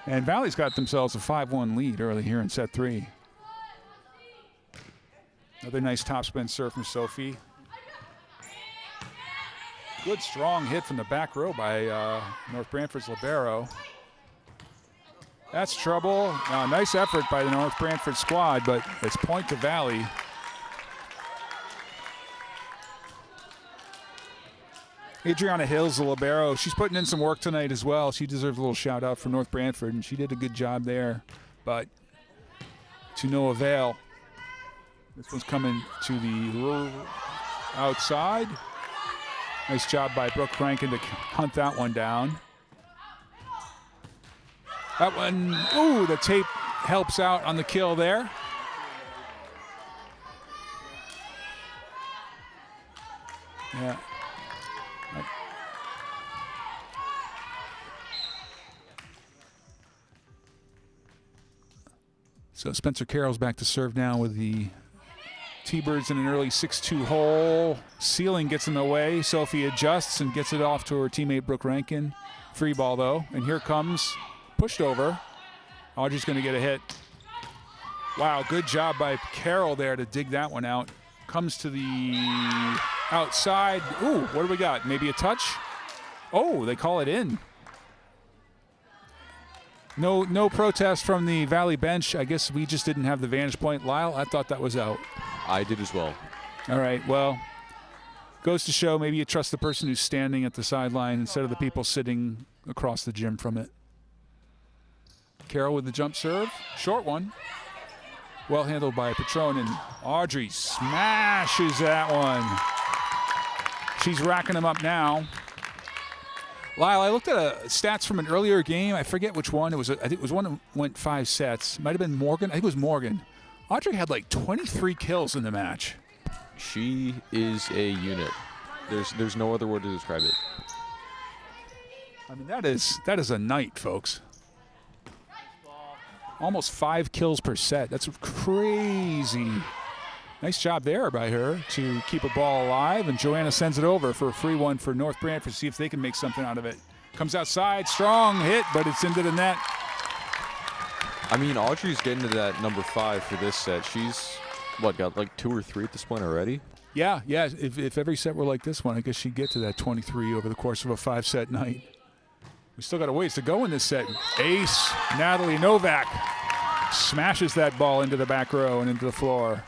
And Valley's got themselves a 5-1 lead early here in set 3. Another nice topspin serve from Sophie. Good strong hit from the back row by North Branford's libero. That's trouble. Nice effort by the North Branford squad, but it's point to Valley. Adriana Hills, the libero, she's putting in some work tonight as well. She deserves a little shout out for North Branford, and she did a good job there, but to no avail. This one's coming to the outside. Nice job by Brooke Rankin to hunt that one down. That one, ooh, the tape helps out on the kill there. Yeah. So Spencer Carroll's back to serve now with the T-Birds in an early 6-2 hole. Ceiling gets in the way. Sophie adjusts and gets it off to her teammate Brooke Rankin. Free ball though, and here comes, pushed over. Audrey's going to get a hit. Wow, good job by Carroll there to dig that one out. Comes to the outside. Ooh, what do we got? Maybe a touch? Oh, they call it in. No protest from the Valley bench. I guess we just didn't have the vantage point. Lyle, I thought that was out. I did as well. All right, well, goes to show maybe you trust the person who's standing at the sideline instead of the people sitting across the gym from it. Carroll with the jump serve. Short one. Well handled by Patron, and Audrey smashes that one. She's racking them up now. Lyle, I looked at stats from an earlier game. I forget which one. I think it was one that went 5 sets. Might have been Morgan. I think it was Morgan. Audrey had like 23 kills in the match. She is a unit. There's no other word to describe it. I mean, that is a night, folks. Almost 5 kills per set. That's crazy. Nice job there by her to keep a ball alive, and Joanna sends it over for a free one for North Branford, see if they can make something out of it. Comes outside, strong hit, but it's into the net. I mean, Audrey's getting to that number 5 for this set. She's, what, got like 2 or 3 at this point already? Yeah. If every set were like this one, I guess she'd get to that 23 over the course of a 5-set night. We still got a ways to go in this set. Ace, Natalie Novak smashes that ball into the back row and into the floor.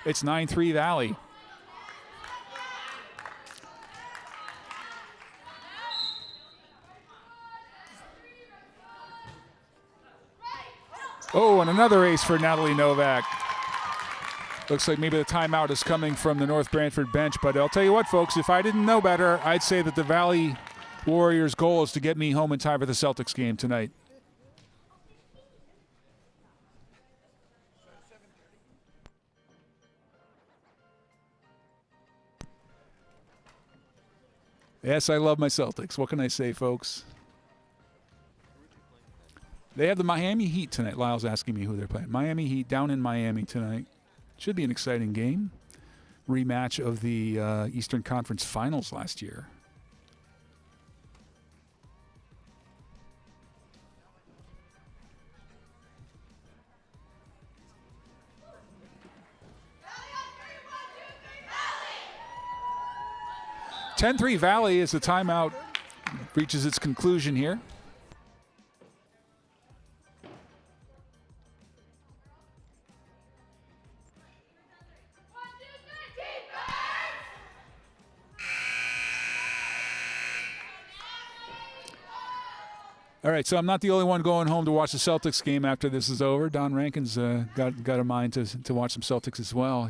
It's 9-3 Valley. Oh, and another ace for Natalie Novak. Looks like maybe the timeout is coming from the North Branford bench, but I'll tell you what, folks, if I didn't know better, I'd say that the Valley Warriors' goal is to get me home in time for the Celtics game tonight. Yes, I love my Celtics. What can I say, folks? They have the Miami Heat tonight. Lyle's asking me who they're playing. Miami Heat down in Miami tonight. Should be an exciting game. Rematch of the Eastern Conference Finals last year. (10-3) Valley as the timeout reaches its conclusion here. All right, so I'm not the only one going home to watch the Celtics game after this is over. Don Rankin's got a mind to watch some Celtics as well.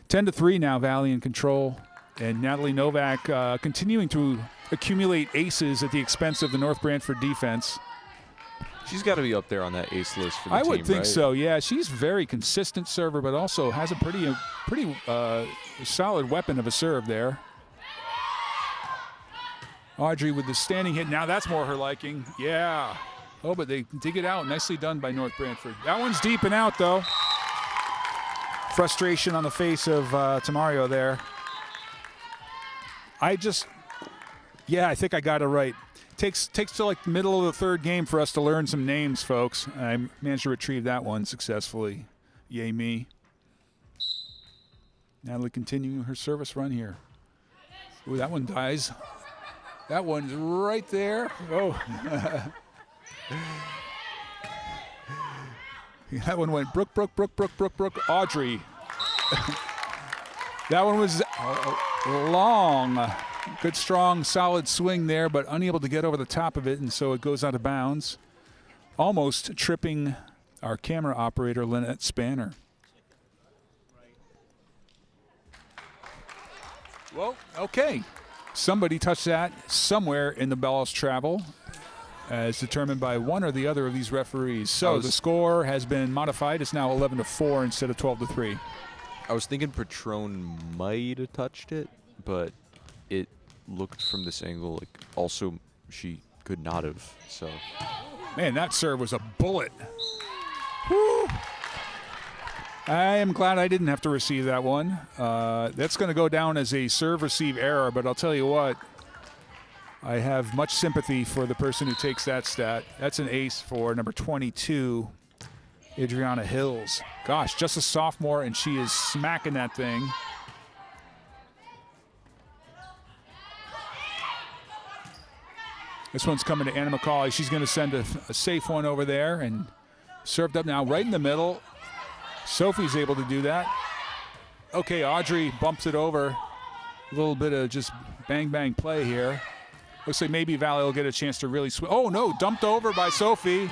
10-3 now, Valley in control. And Natalie Novak continuing to accumulate aces at the expense of the North Branford defense. She's got to be up there on that ace list for the team, team, I would think right? so, yeah. She's very consistent server, but also has a pretty solid weapon of a serve there. Audrey with the standing hit. Now that's more her liking. Yeah. Oh, but they dig it out. Nicely done by North Branford. That one's deep and out, though. Frustration on the face of Tamario there. I think I got it right. Takes till like the middle of the third game for us to learn some names, folks. I managed to retrieve that one successfully. Yay me. Natalie continuing her service run here. Ooh, that one dies. That one's right there. Oh. That one went Brooke, Audrey. That one was long. Good, strong, solid swing there, but unable to get over the top of it, and so it goes out of bounds. Almost tripping our camera operator, Lynette Spanner. Well, okay. Somebody touched that somewhere in the ball's travel, as determined by one or the other of these referees. So the score has been modified. It's now 11-4 instead of 12-3. I was thinking Patron might have touched it, but it looked from this angle like also she could not have. So, man, that serve was a bullet. Woo! I am glad I didn't have to receive that one. That's going to go down as a serve-receive error, but I'll tell you what, I have much sympathy for the person who takes that stat. That's an ace for number 22, Adriana Hills. Gosh, just a sophomore, and she is smacking that thing. This one's coming to Anna McCauley. She's going to send a safe one over there, and served up now right in the middle. Sophie's able to do that. Okay, Audrey bumps it over. A little bit of just bang play here. Looks like maybe Valley will get a chance to really swing. Oh no, dumped over by Sophie.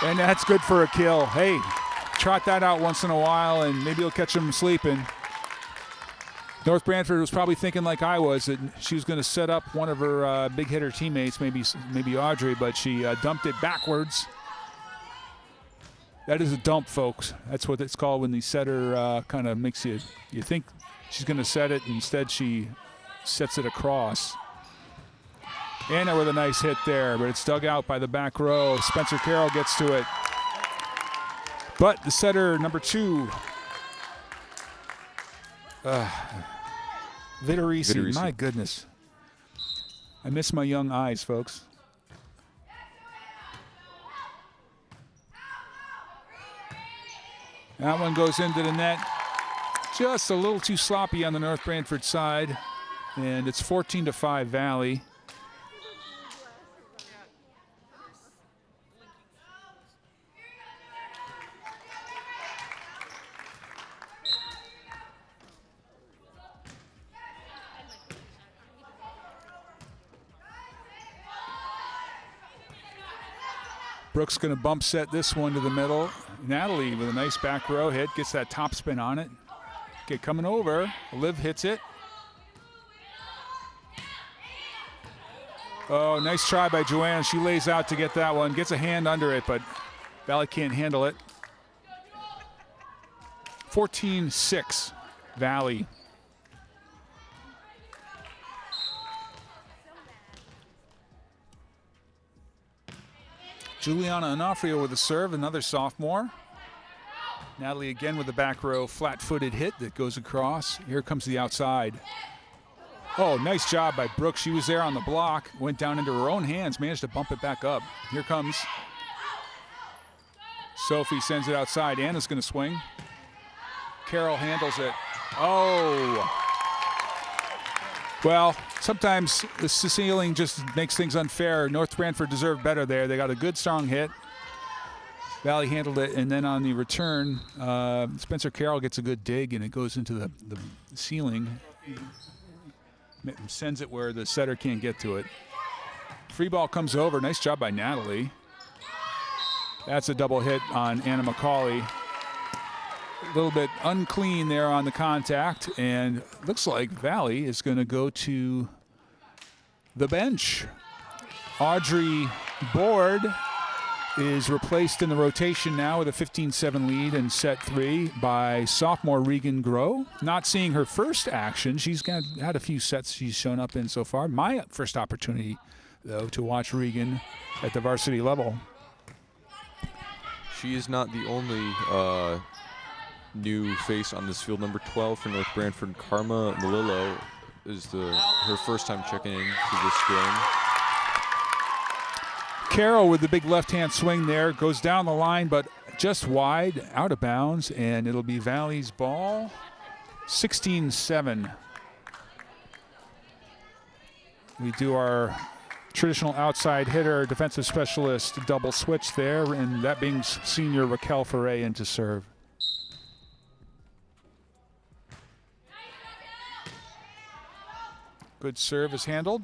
And that's good for a kill. Hey, trot that out once in a while and maybe you'll catch them sleeping. North Branford was probably thinking like I was, that she was going to set up one of her big hitter teammates, maybe Audrey, but she dumped it backwards. That is a dump, folks. That's what it's called when the setter kind of makes you think she's going to set it. Instead, she sets it across. Anna with a nice hit there, but it's dug out by the back row. Spencer Carroll gets to it. But the setter, number 2, Vitorisi. My goodness. I miss my young eyes, folks. That one goes into the net. Just a little too sloppy on the North Branford side. And it's 14-5 Valley. Brooks going to bump set this one to the middle. Natalie with a nice back row hit, gets that top spin on it. Okay, coming over. Liv hits it. Oh, nice try by Joanne. She lays out to get that one. Gets a hand under it, but Valley can't handle it. 14-6, Valley. Juliana Onofrio with a serve, another sophomore. Natalie again with the back row flat-footed hit that goes across. Here comes the outside. Oh, nice job by Brooke. She was there on the block, went down into her own hands, managed to bump it back up. Here comes Sophie, sends it outside. Anna's going to swing. Carol handles it. Oh. Well, sometimes the ceiling just makes things unfair. North Branford deserved better there. They got a good, strong hit. Valley handled it, and then on the return, Spencer Carroll gets a good dig, and it goes into the ceiling. Sends it where the setter can't get to it. Free ball comes over. Nice job by Natalie. That's a double hit on Anna McCauley. A little bit unclean there on the contact, and looks like Valley is going to go to the bench. Audrey Board is replaced in the rotation now with a 15-7 lead in set 3 by sophomore Regan Groh. Not seeing her first action. She's had a few sets she's shown up in so far. My first opportunity, though, to watch Regan at the varsity level. She is not the only new face on this field. Number 12 for North Branford, Karma Malillo, is her first time checking in to this game. Carroll with the big left-hand swing there, goes down the line, but just wide, out of bounds, and it'll be Valley's ball. 16-7. We do our traditional outside hitter, defensive specialist double switch there, and that being senior Raquel Ferre in to serve. Good serve is handled.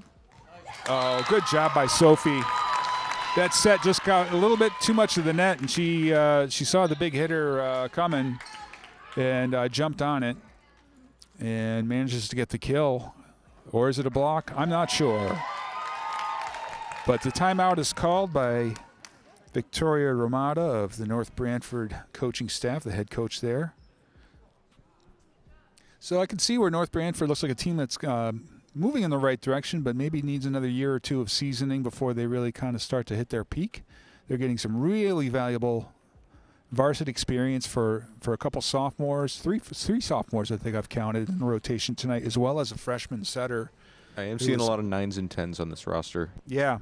Oh, good job by Sophie. That set just got a little bit too much of the net, and she saw the big hitter coming and jumped on it and manages to get the kill. Or is it a block? I'm not sure. But the timeout is called by Victoria Ramada of the North Branford coaching staff, the head coach there. So I can see where North Branford looks like a team that's moving in the right direction, but maybe needs another year or two of seasoning before they really kind of start to hit their peak. They're getting some really valuable varsity experience for a couple sophomores, three sophomores I think I've counted in the rotation tonight, as well as a freshman setter. I am seeing a lot of 9s and 10s on this roster. Yeah.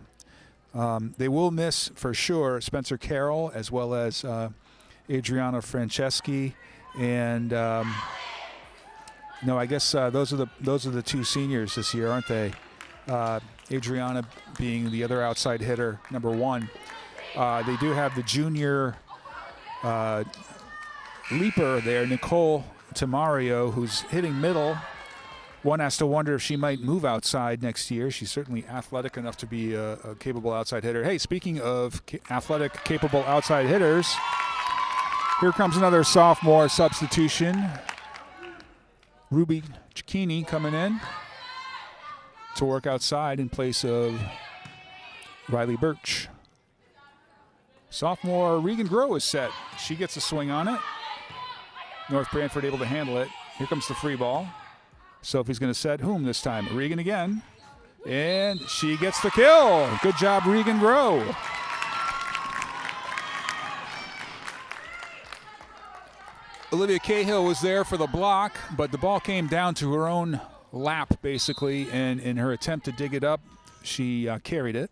They will miss for sure Spencer Carroll as well as Adriana Franceschi, and no, I guess those are the two seniors this year, aren't they? Adriana being the other outside hitter, number 1. They do have the junior leaper there, Nicole Tamario, who's hitting middle. One has to wonder if she might move outside next year. She's certainly athletic enough to be a capable outside hitter. Hey, speaking of athletic, capable outside hitters, here comes another sophomore substitution. Ruby Cicchini coming in to work outside in place of Riley Birch. Sophomore Regan Groh is set. She gets a swing on it. North Branford able to handle it. Here comes the free ball. Sophie's going to set whom this time? Regan again. And she gets the kill. Good job, Regan Groh. Olivia Cahill was there for the block, but the ball came down to her own lap, basically, and in her attempt to dig it up, she carried it.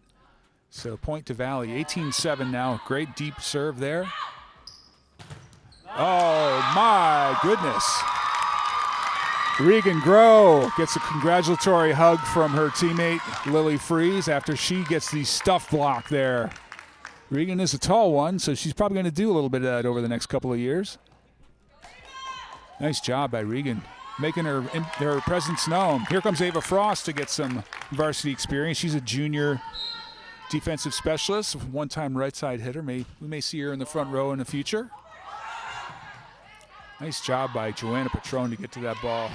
So point to Valley, 18-7 now. Great deep serve there. Oh, my goodness. Regan Groh gets a congratulatory hug from her teammate, Lily Freeze, after she gets the stuff block there. Regan is a tall one, so she's probably going to do a little bit of that over the next couple of years. Nice job by Regan, making her presence known. Here comes Ava Frost to get some varsity experience. She's a junior defensive specialist, one-time right side hitter. We may see her in the front row in the future. Nice job by Joanna Patron to get to that ball.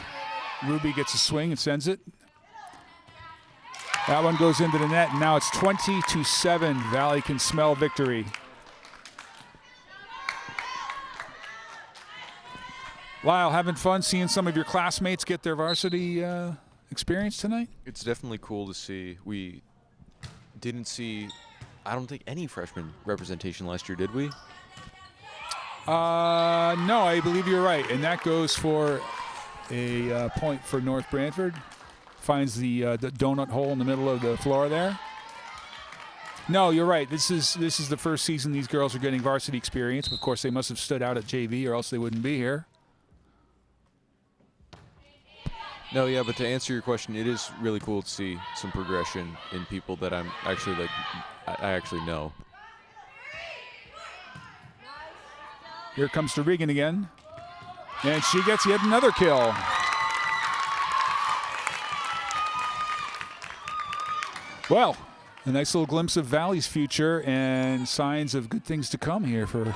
Ruby gets a swing and sends it. That one goes into the net, and now it's 20-7. Valley can smell victory. Lyle, having fun seeing some of your classmates get their varsity experience tonight? It's definitely cool to see. We didn't see I don't think any freshman representation last year, did we? No, I believe you're right. And that goes for a point for North Branford. Finds the donut hole in the middle of the floor there. No, you're right. This is the first season these girls are getting varsity experience. Of course, they must have stood out at JV or else they wouldn't be here. No, yeah, but to answer your question, it is really cool to see some progression in people that I'm actually like, I actually know. Here comes to Regan again. And she gets yet another kill. Well, a nice little glimpse of Valley's future and signs of good things to come here for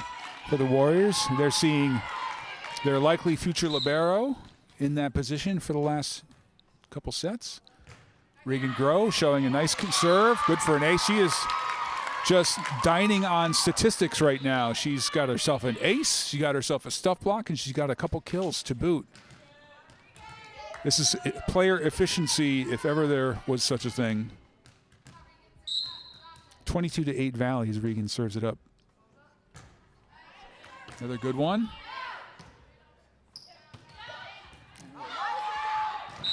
the Warriors. They're seeing their likely future libero in that position for the last couple sets. Regan Groh showing a nice serve. Good for an ace. She is just dining on statistics right now. She's got herself an ace, she got herself a stuff block, and she's got a couple kills to boot. This is player efficiency, if ever there was such a thing. 22-8 Valley as Regan serves it up. Another good one.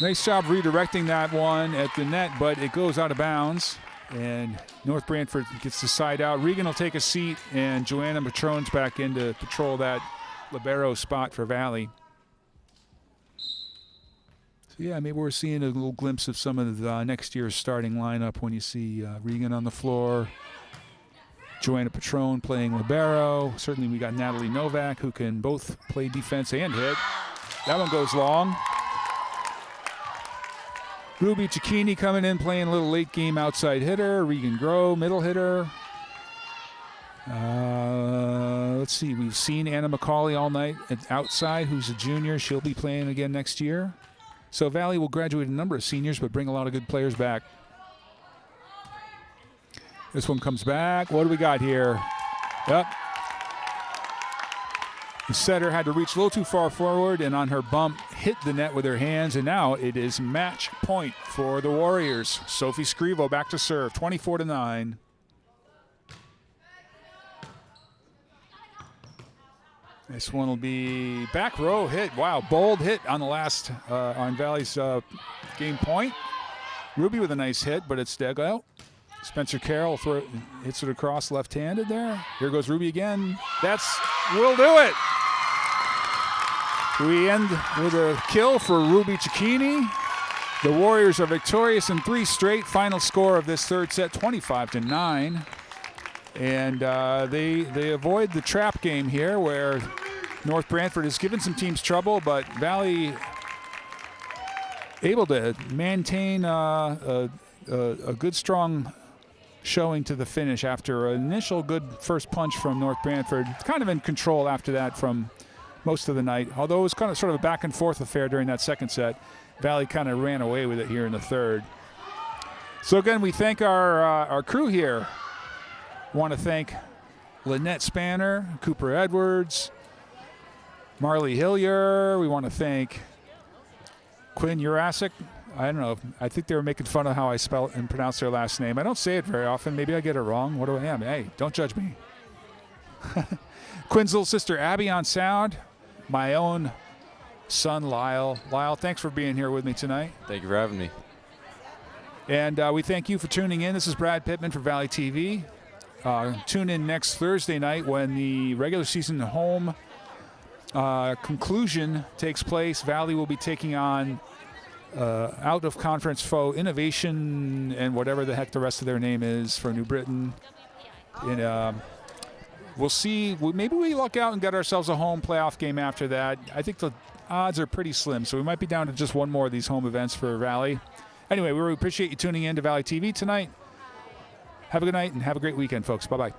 Nice job redirecting that one at the net, but it goes out of bounds. And North Branford gets the side out. Regan will take a seat, and Joanna Matrone's back in to patrol that libero spot for Valley. So, yeah, maybe we're seeing a little glimpse of some of the next year's starting lineup when you see Regan on the floor, Joanna Patrone playing libero. Certainly we got Natalie Novak, who can both play defense and hit. That one goes long. Ruby Cicchini coming in, playing a little late game outside hitter. Regan Groh, middle hitter. Let's see, we've seen Anna McCauley all night at outside, who's a junior. She'll be playing again next year. So Valley will graduate a number of seniors, but bring a lot of good players back. This one comes back. What do we got here? Yep. The setter had to reach a little too far forward, and on her bump, hit the net with her hands, and now it is match point for the Warriors. Sophie Scrivo back to serve, 24-9. This one will be back row hit. Wow, bold hit on the last, on Valley's game point. Ruby with a nice hit, but it's dug out. Spencer Carroll hits it across left-handed there. Here goes Ruby again. Will do it. We end with a kill for Ruby Cicchini. The Warriors are victorious in 3 straight. Final score of this third set, 25-9. And they avoid the trap game here where North Branford has given some teams trouble, but Valley able to maintain a good, strong showing to the finish after an initial good first punch from North Branford. Kind of in control after that from most of the night, although it was kind of sort of a back and forth affair during that second set. Valley kind of ran away with it here in the third. So again, we thank our crew here. Want to thank Lynette Spanner, Cooper Edwards, Marley Hillier. We want to thank Quinn Urasic. I don't know. I think they were making fun of how I spell and pronounce their last name. I don't say it very often. Maybe I get it wrong. What do I am? Hey, don't judge me. Quinn's little sister Abby on sound. My own son Lyle. Lyle, thanks for being here with me tonight. Thank you for having me. And we thank you for tuning in. This is Brad Pittman for Valley TV. Tune in next Thursday night when the regular season home conclusion takes place. Valley will be taking on out-of-conference foe Innovation and whatever the heck the rest of their name is for New Britain. And we'll see. Maybe we luck out and get ourselves a home playoff game after that. I think the odds are pretty slim, so we might be down to just one more of these home events for Valley. Anyway, we really appreciate you tuning in to Valley TV tonight. Have a good night and have a great weekend, folks. Bye-bye.